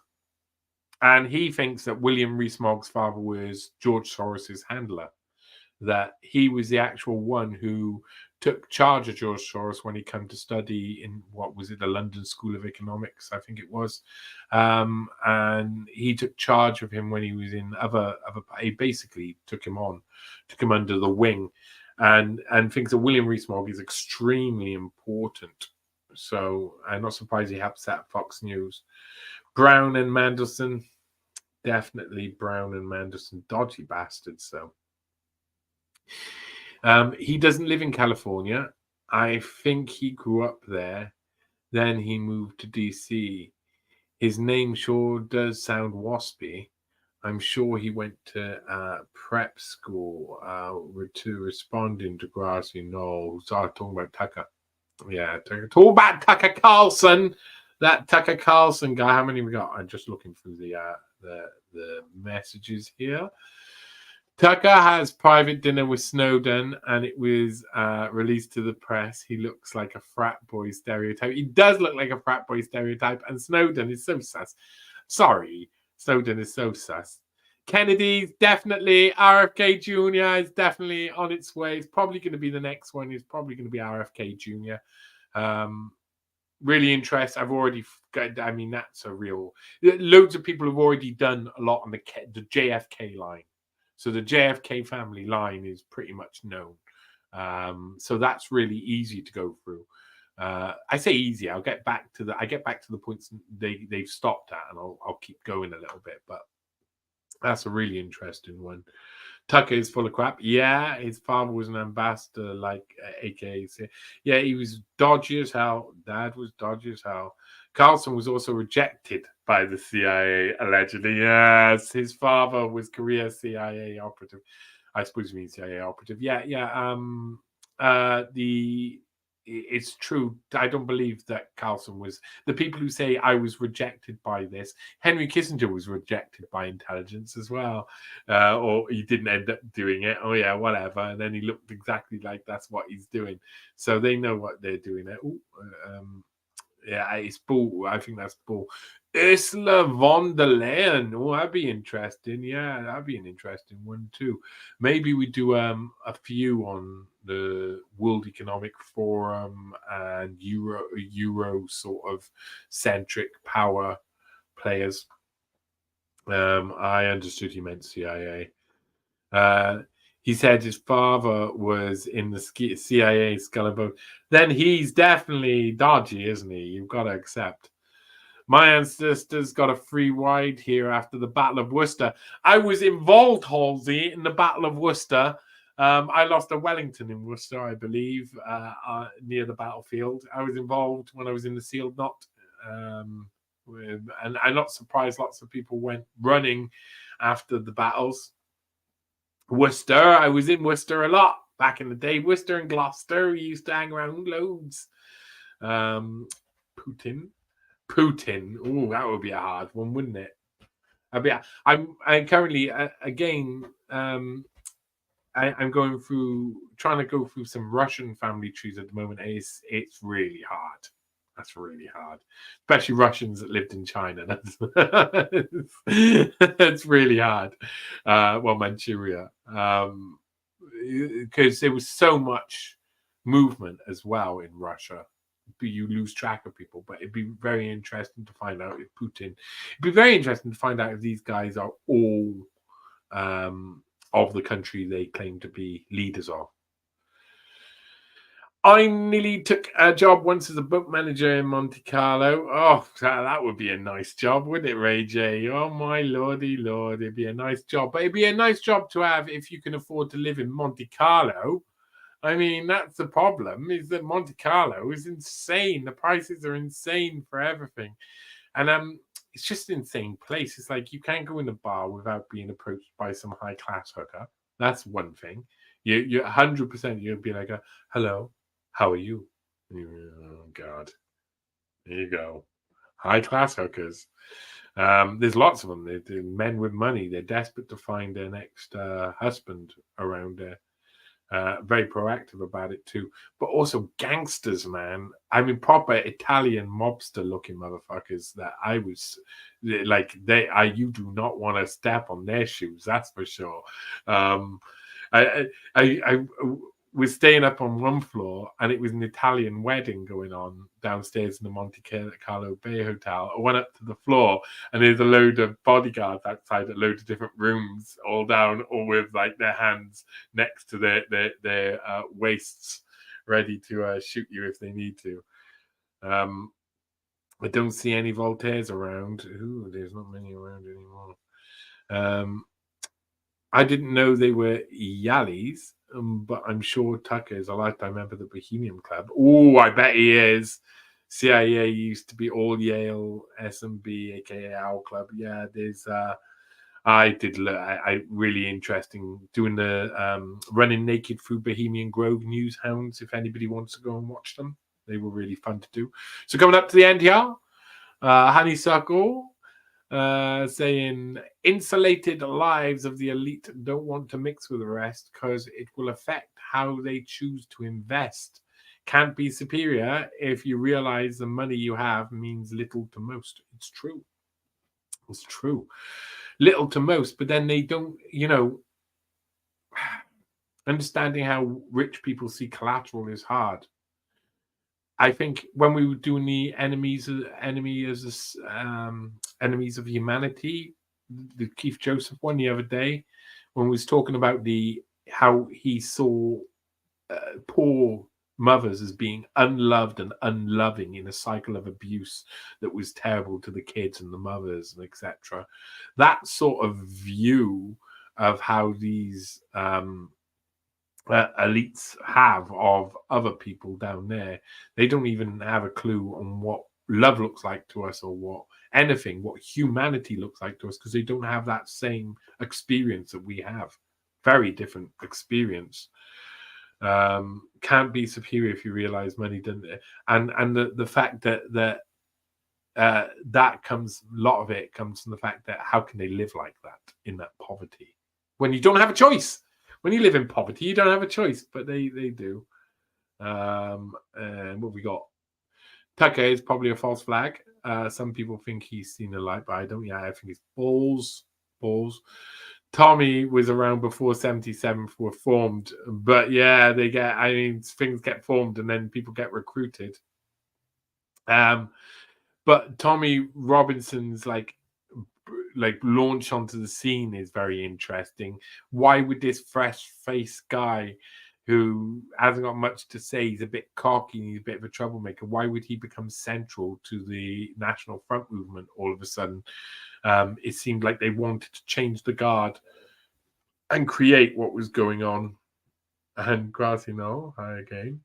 And he thinks that William Rees-Mogg's father was George Soros's handler, that he was the actual one who took charge of George Soros when he came to study in, the London School of Economics, I think it was. And he took charge of him when he was in he basically took him under the wing, and thinks that William Rees-Mogg is extremely important. So I'm not surprised he helps at Fox News. Brown and Mandelson, definitely Brown and Mandelson, dodgy bastards. So he doesn't live in California. I think he grew up there. Then he moved to DC. His name sure does sound waspy. I'm sure he went to prep school to responding to Grassy Knoll. Started talking about Tucker. Yeah, talk about Tucker Carlson. That Tucker Carlson guy. How many we got? I'm just looking through the messages here. Tucker has private dinner with Snowden, and it was released to the press. He looks like a frat boy stereotype. He does look like a frat boy stereotype, and Snowden is so sus. Sorry, Snowden is so sus. Kennedy's definitely. RFK Jr. is definitely on its way. It's probably going to be the next one. It's probably going to be RFK Jr. Really interested. I've already got, I mean, that's a real. Loads of people have already done a lot on the JFK line. So the JFK family line is pretty much known. So that's really easy to go through. I say easy. I get back to the points they've stopped at, and I'll keep going a little bit. But that's a really interesting one. Tucker is full of crap. Yeah, his father was an ambassador, like AKA. Yeah, he was dodgy as hell. Dad was dodgy as hell. Carlson was also rejected by the CIA, allegedly. Yes, his father was Korea CIA operative. I suppose you mean CIA operative. Yeah. It's true. I don't believe that Carlson was. The people who say I was rejected by this, Henry Kissinger was rejected by intelligence as well, or he didn't end up doing it. Oh yeah, whatever. And then he looked exactly like that's what he's doing. So they know what they're doing there. Yeah, it's bull. I think that's bull. Ursula von der Leyen. Oh, that'd be interesting. Yeah, that'd be an interesting one too. Maybe we do a few on the World Economic Forum and Euro sort of centric power players. I understood he meant CIA. He said his father was in the CIA skull and bone. Then he's definitely dodgy, isn't he? You've got to accept. My ancestors got a free ride here after the Battle of Worcester. I was involved, Halsey, in the Battle of Worcester. I lost a Wellington in Worcester, I believe, near the battlefield. I was involved when I was in the Sealed Knot. And I'm not surprised lots of people went running after the battles. Worcester, I was in Worcester a lot back in the day. Worcester and Gloucester, we used to hang around loads. Putin. Oh, that would be a hard one, wouldn't it? I'm currently again. I'm trying to go through some Russian family trees at the moment. It's really hard. That's really hard, especially Russians that lived in China. That's really hard. Well, Manchuria, because there was so much movement as well in Russia. You lose track of people, but it'd be very interesting to find out if Putin. It'd be very interesting to find out if these guys are all of the country they claim to be leaders of. I nearly took a job once as a boat manager in Monte Carlo. Oh, that would be a nice job, wouldn't it, Ray J? Oh, my lordy lord, it'd be a nice job. But it'd be a nice job to have if you can afford to live in Monte Carlo. I mean, that's the problem, is that Monte Carlo is insane. The prices are insane for everything. And it's just an insane place. It's like you can't go in a bar without being approached by some high-class hooker. That's one thing. You're 100%, you'd be like, hello. How are you? Oh, God. There you go. High-class hookers. There's lots of them. They're men with money. They're desperate to find their next husband around there. Very proactive about it too. But also gangsters, man. I mean, proper Italian mobster-looking motherfuckers that I was like, you do not want to step on their shoes. That's for sure. I was staying up on one floor, and it was an Italian wedding going on downstairs in the Monte Carlo Bay Hotel. I went up to the floor, and there's a load of bodyguards outside at loads of different rooms, all down, all with like their hands next to their waists, ready to shoot you if they need to. I don't see any Voltaires around. Ooh, there's not many around anymore. I didn't know they were Yallies. But I'm sure Tucker is a lifetime member of the Bohemian Club. Oh, I bet he is. CIA used to be all Yale, SMB, aka Owl Club. Yeah, there's. I did. I really interesting doing the running naked through Bohemian Grove news hounds. If anybody wants to go and watch them, they were really fun to do. So coming up to the end here, Honeysuckle. saying insulated lives of the elite don't want to mix with the rest because it will affect how they choose to invest. Can't be superior if you realize the money you have means little to most. It's true. It's true. Little to most, but then they don't, understanding how rich people see collateral is hard. I think when we were doing the enemies of humanity, the Keith Joseph one the other day, when we was talking about how he saw poor mothers as being unloved and unloving in a cycle of abuse that was terrible to the kids and the mothers and etc. That sort of view of how these elites have of other people down there, they don't even have a clue on what love looks like to us or what humanity looks like to us, because they don't have that same experience that we have. Very different experience. Can't be superior if you realize money doesn't, and the fact that that comes, a lot of it comes from the fact that how can they live like that in that poverty when you don't have a choice? When you live in poverty, you don't have a choice, but they do. And what have we got? Tucker is probably a false flag. Some people think he's seen the light, but I don't. Yeah, I think it's balls. Tommy was around before 77 were formed, but yeah, things get formed and then people get recruited. But Tommy Robinson's like launch onto the scene is very interesting. Why would this fresh-faced guy who hasn't got much to say, he's a bit cocky, he's a bit of a troublemaker, why would he become central to the National Front movement all of a sudden? It seemed like they wanted to change the guard and create what was going on. And Grassino, hi again.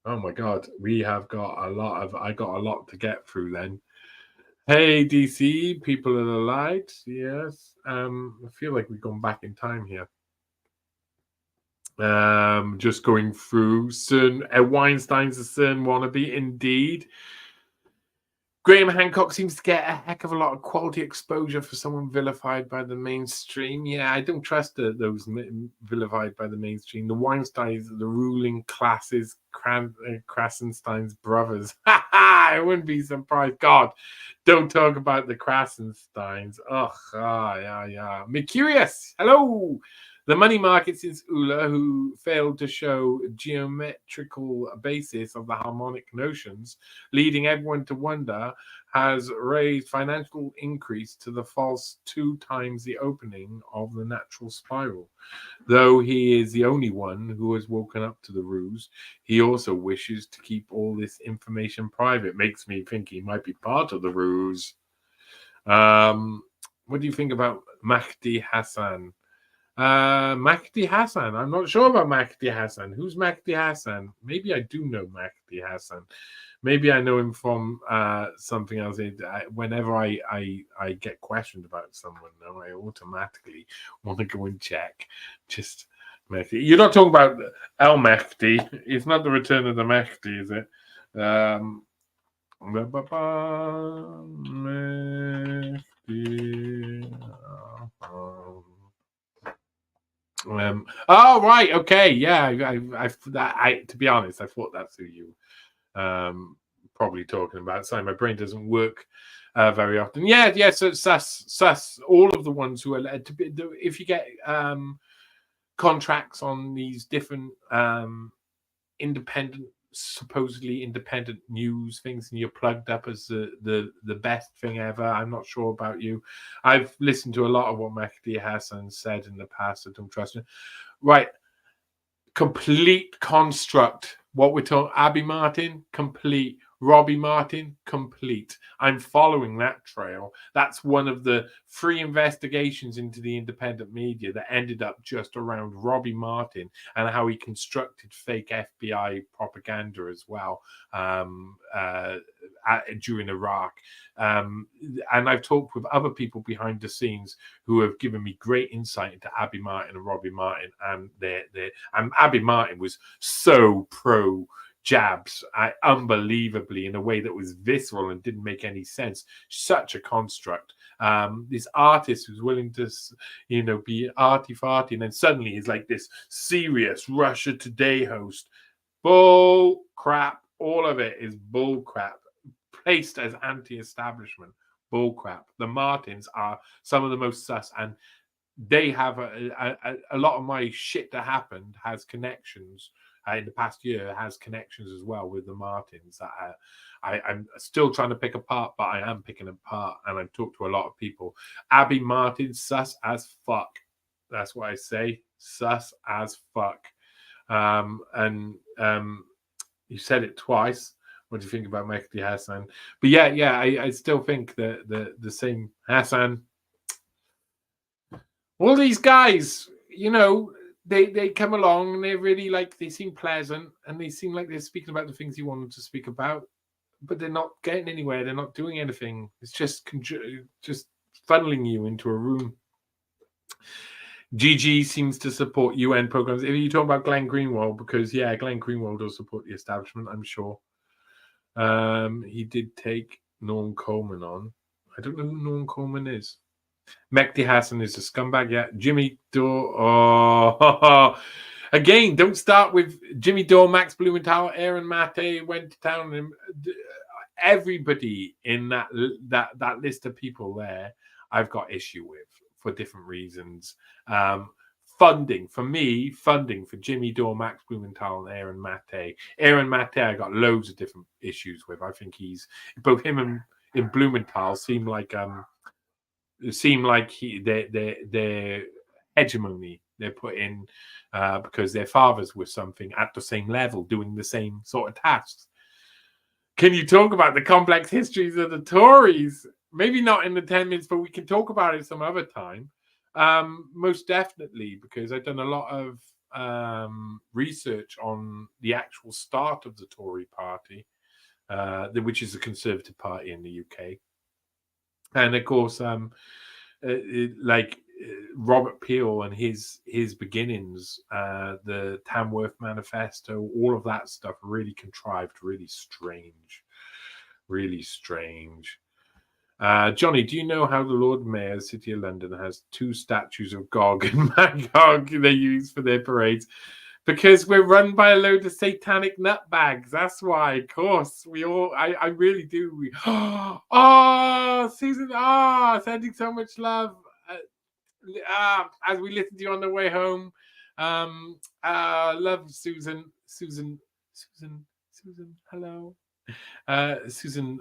Oh my God, I got a lot to get through then. Hey, DC, people of the light. Yes. I feel like we've gone back in time here. Just going through. Weinstein's a CERN wannabe, indeed. Graham Hancock seems to get a heck of a lot of quality exposure for someone vilified by the mainstream. Yeah, I don't trust those vilified by the mainstream. The Weinsteins, the ruling classes, Krasenstein's brothers. I wouldn't be surprised. God, don't talk about the Krasensteins. Yeah. Mercurius, hello. The money market since Euler, who failed to show geometrical basis of the harmonic notions, leading everyone to wonder, has raised financial increase to the false 2 times the opening of the natural spiral. Though he is the only one who has woken up to the ruse, he also wishes to keep all this information private. Makes me think he might be part of the ruse. What do you think about Mahdi Hassan? Mahdi Hassan. I'm not sure about Mahdi Hassan. Who's Mahdi Hassan? Maybe I do know Mahdi Hassan. Maybe I know him from something else. Whenever I get questioned about someone, I automatically want to go and check. Just Mahdi. You're not talking about El Mahdi. It's not the return of the Mahdi, is it? Mahdi. Oh right, okay, yeah. To be honest, I thought that's who you probably talking about. Sorry, my brain doesn't work very often. Yeah. So it's sus. All of the ones who are led to be. If you get contracts on these different supposedly independent news things, and you're plugged up as the best thing ever. I'm not sure about you. I've listened to a lot of what Mahdi Hassan said in the past. I don't trust him. Right. Complete construct. What we're talking, Abby Martin, complete. Robbie Martin, complete. I'm following that trail. That's one of the 3 investigations into the independent media that ended up just around Robbie Martin and how he constructed fake FBI propaganda as well during Iraq. And I've talked with other people behind the scenes who have given me great insight into Abby Martin and Robbie Martin, and Abby Martin was so pro jabs unbelievably in a way that was visceral and didn't make any sense. Such a construct. This artist who's willing to, be arty-farty, and then suddenly he's like this serious Russia Today host. Bull crap. All of it is bull crap, placed as anti-establishment. Bull crap. The Martins are some of the most sus, and they have a lot of my shit that happened has connections in the past year, has connections as well with the Martins that I'm still trying to pick apart, but I am picking apart, and I've talked to a lot of people. Abby Martin, sus as fuck. That's what I say, sus as fuck. And you said it twice. What do you think about Mehdi Hassan? But yeah, I still think that the same Hassan. All these guys, they come along and they're really they seem pleasant and they seem like they're speaking about the things you want them to speak about, but they're not getting anywhere. They're not doing anything. It's just funneling you into a room. GG seems to support UN programs. If you talk about Glenn Greenwald, because Glenn Greenwald does support the establishment, I'm sure. He did take Norm Coleman on. I don't know who Norm Coleman is. Mehdi Hassan is a scumbag. Yeah, Jimmy Dore. Oh, again, don't start with Jimmy Dore, Max Blumenthal, Aaron Mate went to town. And everybody in that list of people there, I've got issue with for different reasons. Funding for Jimmy Dore, Max Blumenthal, and Aaron Mate. Aaron Mate, I got loads of different issues with. I think both him and Blumenthal seem like their hegemony they're put in because their fathers were something at the same level, doing the same sort of tasks. Can you talk about the complex histories of the Tories? Maybe not in the 10 minutes, but we can talk about it some other time. Most definitely, because I've done a lot of research on the actual start of the Tory party, which is a Conservative party in the UK. And of course, Robert Peel and his beginnings, the Tamworth Manifesto, all of that stuff really contrived, really strange. Johnny, do you know how the Lord Mayor of the City of London has 2 statues of Gog and Magog they use for their parades? Because we're run by a load of satanic nutbags. That's why, of course. I really do. Oh, Susan, sending so much love. As we listen to you on the way home. Love Susan. Susan, hello. Susan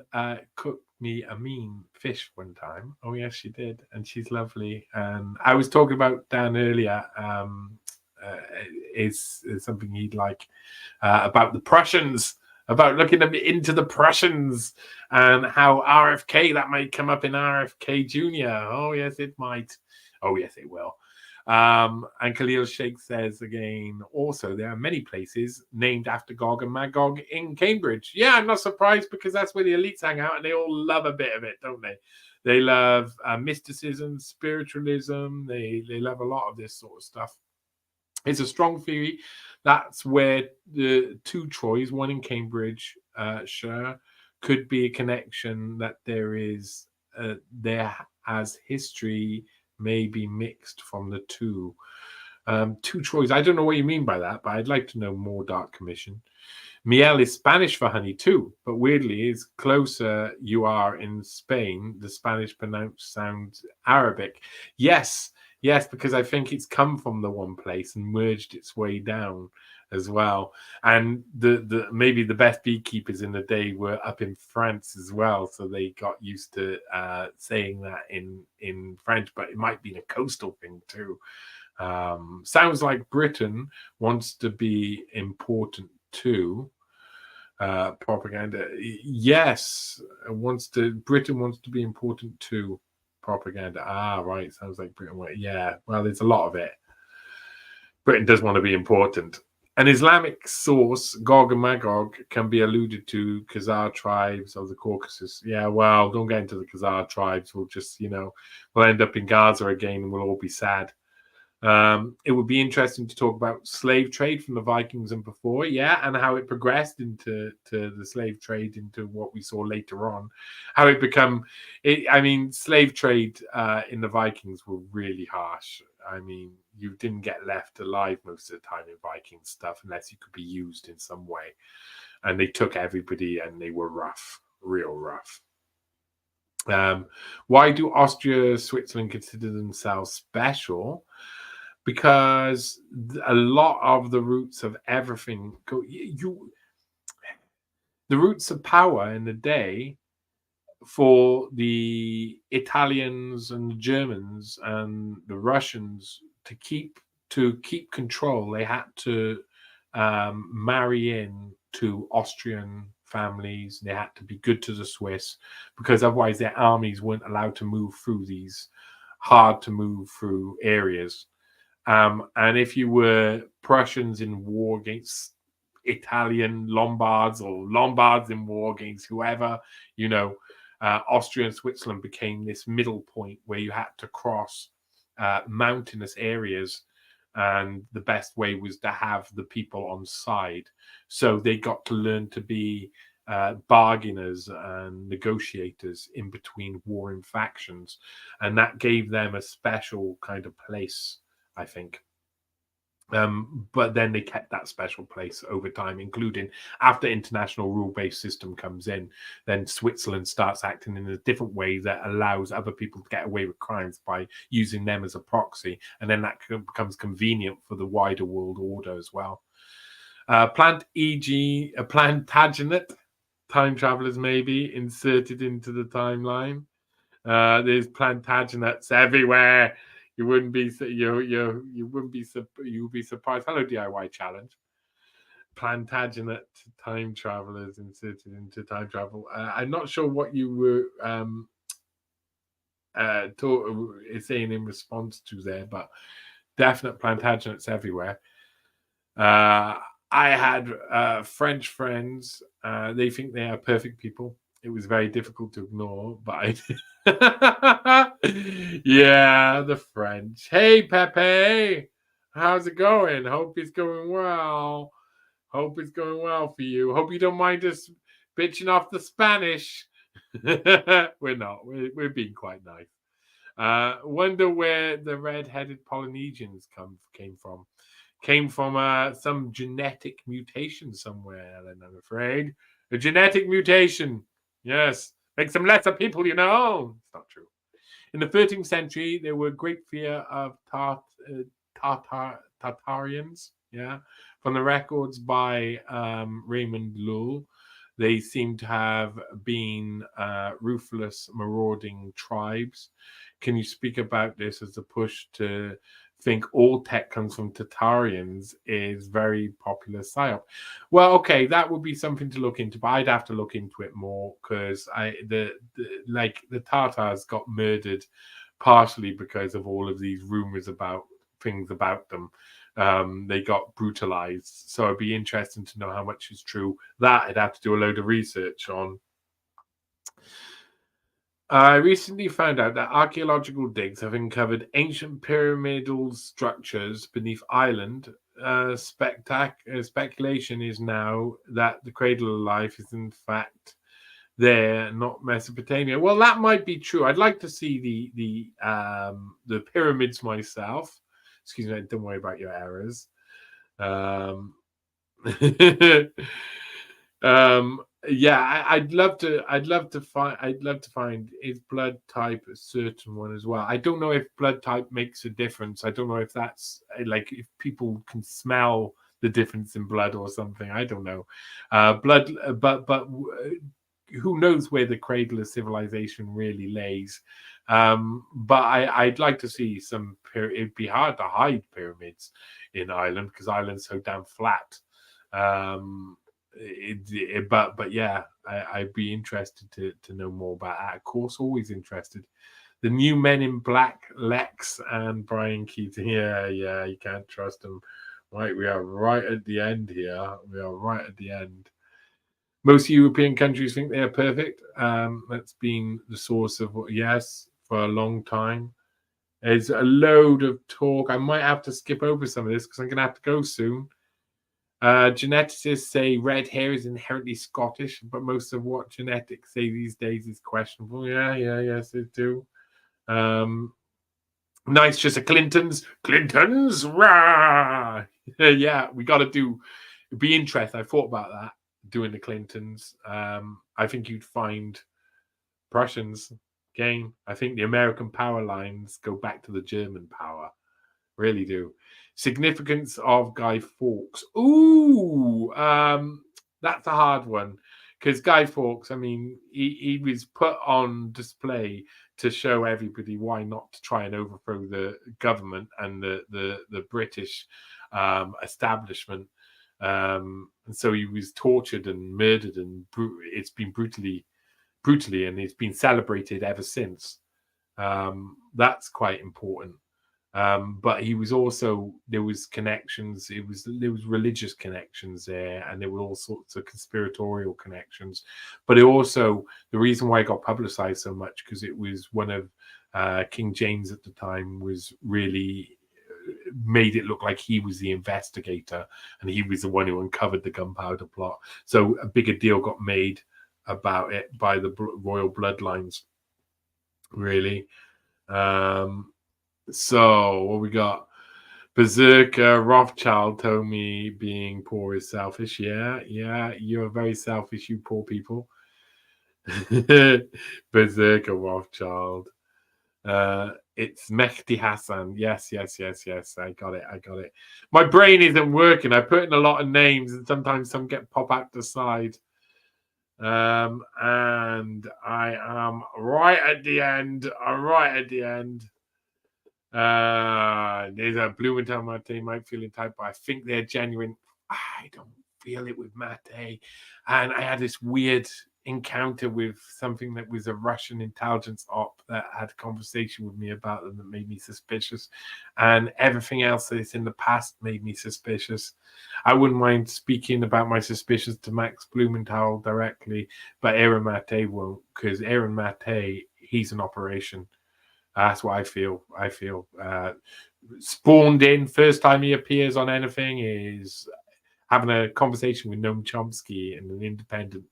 cooked me a mean fish one time. Oh, yes, she did. And she's lovely. And I was talking about Dan earlier. Is something he'd like about the Prussians, about looking into the Prussians and how RFK, that might come up in RFK Jr. Oh, yes, it might. Oh, yes, it will. And Khalil Sheikh says again, also, there are many places named after Gog and Magog in Cambridge. Yeah, I'm not surprised because that's where the elites hang out and they all love a bit of it, don't they? They love mysticism, spiritualism. They love a lot of this sort of stuff. It's a strong theory. That's where the 2 Troys, one in Cambridge, could be a connection that there is there as history may be mixed from the 2. 2 Troys. I don't know what you mean by that, but I'd like to know more, Dark Commission. Miel is Spanish for honey too, but weirdly, as closer you are in Spain, the Spanish pronounced sounds Arabic. Yes, because I think it's come from the one place and merged its way down as well. And the maybe the best beekeepers in the day were up in France as well, so they got used to saying that in French, but it might be a coastal thing too. Sounds like Britain wants to be important too. Propaganda. Yes, Britain wants to be important too. Propaganda. Right. Sounds like Britain. Yeah. Well, there's a lot of it. Britain does want to be important. An Islamic source, Gog and Magog, can be alluded to Khazar tribes of the Caucasus. Yeah. Well, don't get into the Khazar tribes. We'll just, we'll end up in Gaza again and we'll all be sad. It would be interesting to talk about slave trade from the Vikings and before, and how it progressed into the slave trade into what we saw later on. How it become, slave trade in the Vikings were really harsh. I mean, you didn't get left alive most of the time in Viking stuff unless you could be used in some way. And they took everybody and they were rough, real rough. Why do Austria, Switzerland consider themselves special? Because a lot of the roots of everything the roots of power in the day for the Italians and the Germans and the Russians to keep control, they had to marry in to Austrian families. They had to be good to the Swiss, because otherwise their armies weren't allowed to move through these hard to move through areas. And if you were Prussians in war against Italian Lombards, or Lombards in war against whoever, Austria and Switzerland became this middle point where you had to cross mountainous areas, and the best way was to have the people on side. So they got to learn to be bargainers and negotiators in between warring factions, and that gave them a special kind of place, I think. But then they kept that special place over time, including after international rule-based system comes in, then Switzerland starts acting in a different way that allows other people to get away with crimes by using them as a proxy, and then that becomes convenient for the wider world order as well. Plantagenet time travelers may be inserted into the timeline. There's Plantagenets everywhere. You wouldn't be surprised. Hello, DIY challenge. Plantagenet time travelers inserted into time travel. I'm not sure what you were saying in response to there, but definite Plantagenets everywhere. I had French friends. They think they are perfect people. It was very difficult to ignore, but I did. Yeah, the French. Hey, Pepe, how's it going? Hope it's going well. Hope it's going well for you. Hope you don't mind us bitching off the Spanish. We're not. We're being quite nice. Wonder where the red-headed Polynesians came from. Came from some genetic mutation somewhere, Ellen, I'm afraid. A genetic mutation. Yes. Makes them lesser people, It's not true. In the 13th century, there were great fear of Tartarians. Yeah. From the records by Raymond Lull, they seem to have been ruthless, marauding tribes. Can you speak about this as a push to think all tech comes from Tartarians is very popular psyop? Well, okay, that would be something to look into, but I'd have to look into it more, because the Tartars got murdered partially because of all of these rumors about things about them. They got brutalized, so it'd be interesting to know how much is true. That I'd have to do a load of research on. I recently found out that archaeological digs have uncovered ancient pyramidal structures beneath Ireland. Speculation is now that the cradle of life is in fact there, not Mesopotamia. Well, that might be true. I'd like to see the pyramids myself. Excuse me, don't worry about your errors. Yeah, I'd love to find is blood type a certain one as well. I don't know if blood type makes a difference. I don't know if that's like if people can smell the difference in blood or something. I don't know. Blood, but who knows where the cradle of civilization really lays? But I'd like to see some. It'd be hard to hide pyramids in Ireland because Ireland's so damn flat. But yeah, I'd be interested to know more about that. Of course, always interested. The new Men in Black, Lex and Brian Keaton. Yeah, you can't trust them. Right, we are right at the end here. We are right at the end. Most European countries think they are perfect. That's been the source of yes for a long time. There's a load of talk. I might have to skip over some of this because I'm going to have to go soon. Geneticists say red hair is inherently Scottish, but most of what genetics say these days is questionable. Yes, they do. Nice, just a Clintons, rah! Yeah, we got to do. It'd be interesting. I thought about that, doing the Clintons. I think you'd find Prussians again. I think the American power lines go back to the German power. Really do. Significance of Guy Fawkes. Ooh, that's a hard one because Guy Fawkes, I mean, he was put on display to show everybody why not to try and overthrow the government and the British establishment. And so he was tortured and murdered, and it's been brutally, and it's been celebrated ever since. That's quite important. But he was also, there was connections, there was religious connections there, and there were all sorts of conspiratorial connections. But it also, the reason why it got publicized so much, because it was one of King James at the time was really made it look like he was the investigator and he was the one who uncovered the gunpowder plot. So a bigger deal got made about it by the royal bloodlines, really. So what we got? Berserker Rothschild told me being poor is selfish. Yeah, you're very selfish, you poor people. Berserker Rothschild. It's Mehdi Hassan. Yes. I got it. My brain isn't working. I put in a lot of names and sometimes some pop out the side. And I am right at the end. There's a Blumenthal Mate might feel entitled, but I think they're genuine. I don't feel it with Mate. And I had this weird encounter with something that was a Russian intelligence op that had a conversation with me about them that made me suspicious. And everything else that's in the past made me suspicious. I wouldn't mind speaking about my suspicions to Max Blumenthal directly, but Aaron Mate won't, because Aaron Mate, he's an operation. That's what I feel. Spawned in, first time he appears on anything is having a conversation with Noam Chomsky in an independent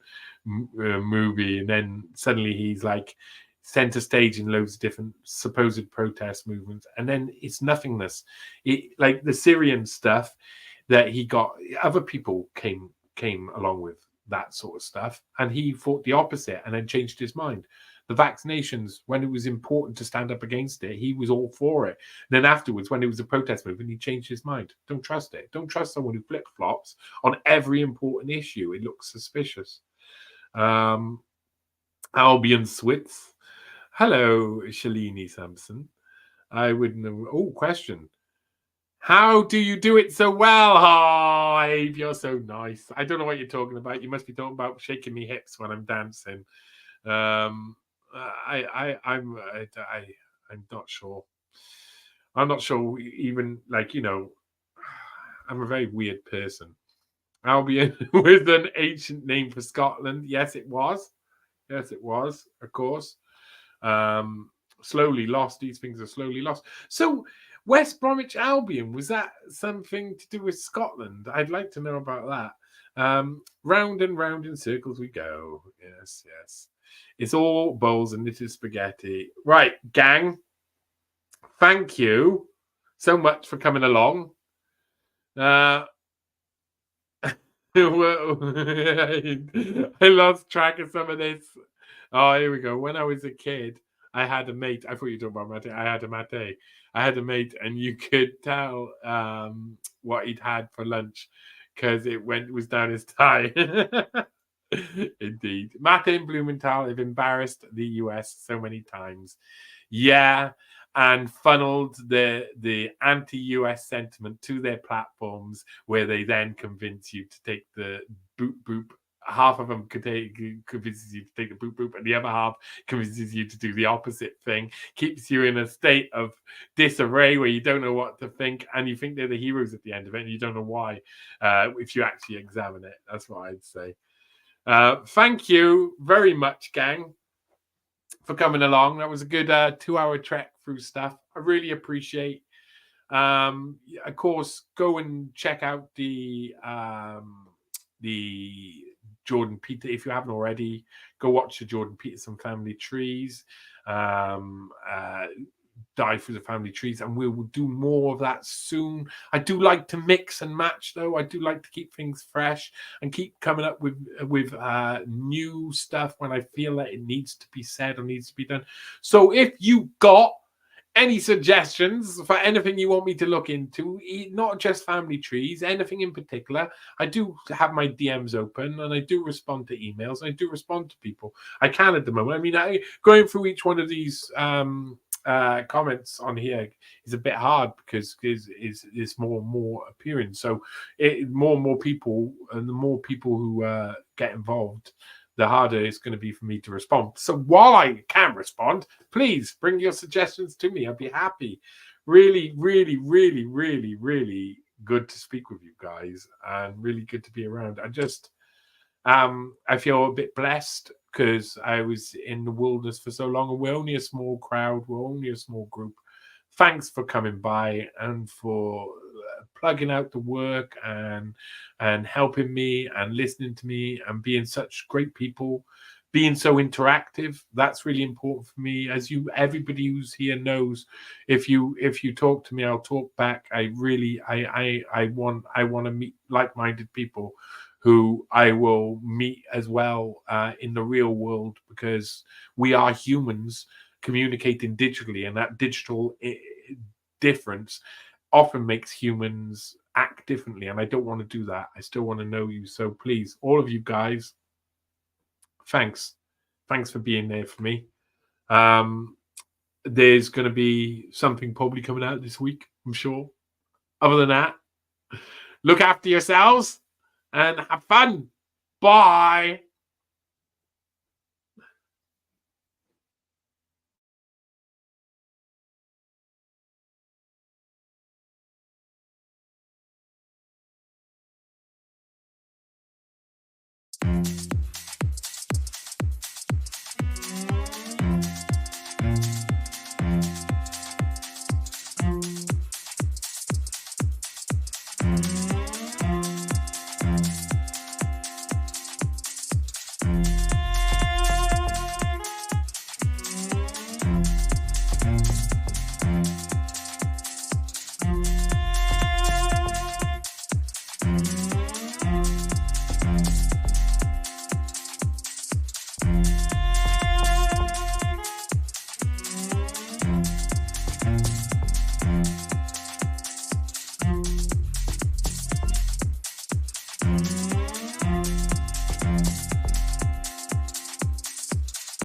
movie, and then suddenly he's like center stage in loads of different supposed protest movements, and then it's nothingness. Like the Syrian stuff that he got, other people came along with that sort of stuff, and he thought the opposite and then changed his mind. The vaccinations, when it was important to stand up against it, he was all for it. And then afterwards, when it was a protest movement, he changed his mind. Don't trust it. Don't trust someone who flip-flops on every important issue. It looks suspicious. Albion Switz. Hello, Shalini Sampson. I wouldn't know. Oh, question. How do you do it so well? Oh, Abe, you're so nice. I don't know what you're talking about. You must be talking about shaking me hips when I'm dancing. I'm not sure. I'm not sure even, like, you know, I'm a very weird person. Albion was an ancient name for Scotland. Yes, it was. Of course. Slowly lost. These things are slowly lost. So West Bromwich Albion, was that something to do with Scotland? I'd like to know about that. Round and round in circles we go. Yes. It's all bowls and knitted spaghetti. Right, gang. Thank you so much for coming along. I lost track of some of this. Oh, here we go. When I was a kid, I had a mate. I thought you were talking about mate. I had a mate, and you could tell what he'd had for lunch because it was down his tie. Indeed. Mate and Blumenthal have embarrassed the US so many times. Yeah, and funneled the anti-US sentiment to their platforms, where they then convince you to take the boop. Half of them convinces you to take the boop, and the other half convinces you to do the opposite thing. Keeps you in a state of disarray where you don't know what to think, and you think they're the heroes at the end of it, and you don't know why. If you actually examine it, that's what I'd say. Thank you very much, gang, for coming along. That was a good 2-hour trek through stuff. I I really appreciate. Of course, go and check out the Jordan Peter, if you haven't already. Go watch the Jordan Peterson Family Trees. Dive through the family trees, and we will do more of that soon. I do like to mix and match, though. I do like to keep things fresh and keep coming up with new stuff when I feel that it needs to be said or needs to be done. So if you got any suggestions for anything you want me to look into, not just family trees, anything in particular, I do have my DMs open, and I do respond to emails. I do respond to people. I can at the moment. I mean, going through each one of these comments on here is a bit hard because it's more and more appearing. So more and more people, and the more people who get involved, the harder it's going to be for me to respond. So while I can respond, please bring your suggestions to me. I'd be happy. Really, really, really, really, really good to speak with you guys, and really good to be around. I feel a bit blessed because I was in the wilderness for so long, and we're only a small crowd. We're only a small group. Thanks for coming by and for plugging out the work and helping me and listening to me and being such great people, being so interactive. That's really important for me. As everybody who's here knows, if you talk to me, I'll talk back. I want to meet like-minded people who I will meet as well in the real world, because we are humans communicating digitally, and that digital difference often makes humans act differently, and I don't want to do that. I still want to know you. So please, all of you guys, thanks for being there for me. There's going to be something probably coming out this week, I'm sure. Other than that, look after yourselves and have fun. Bye.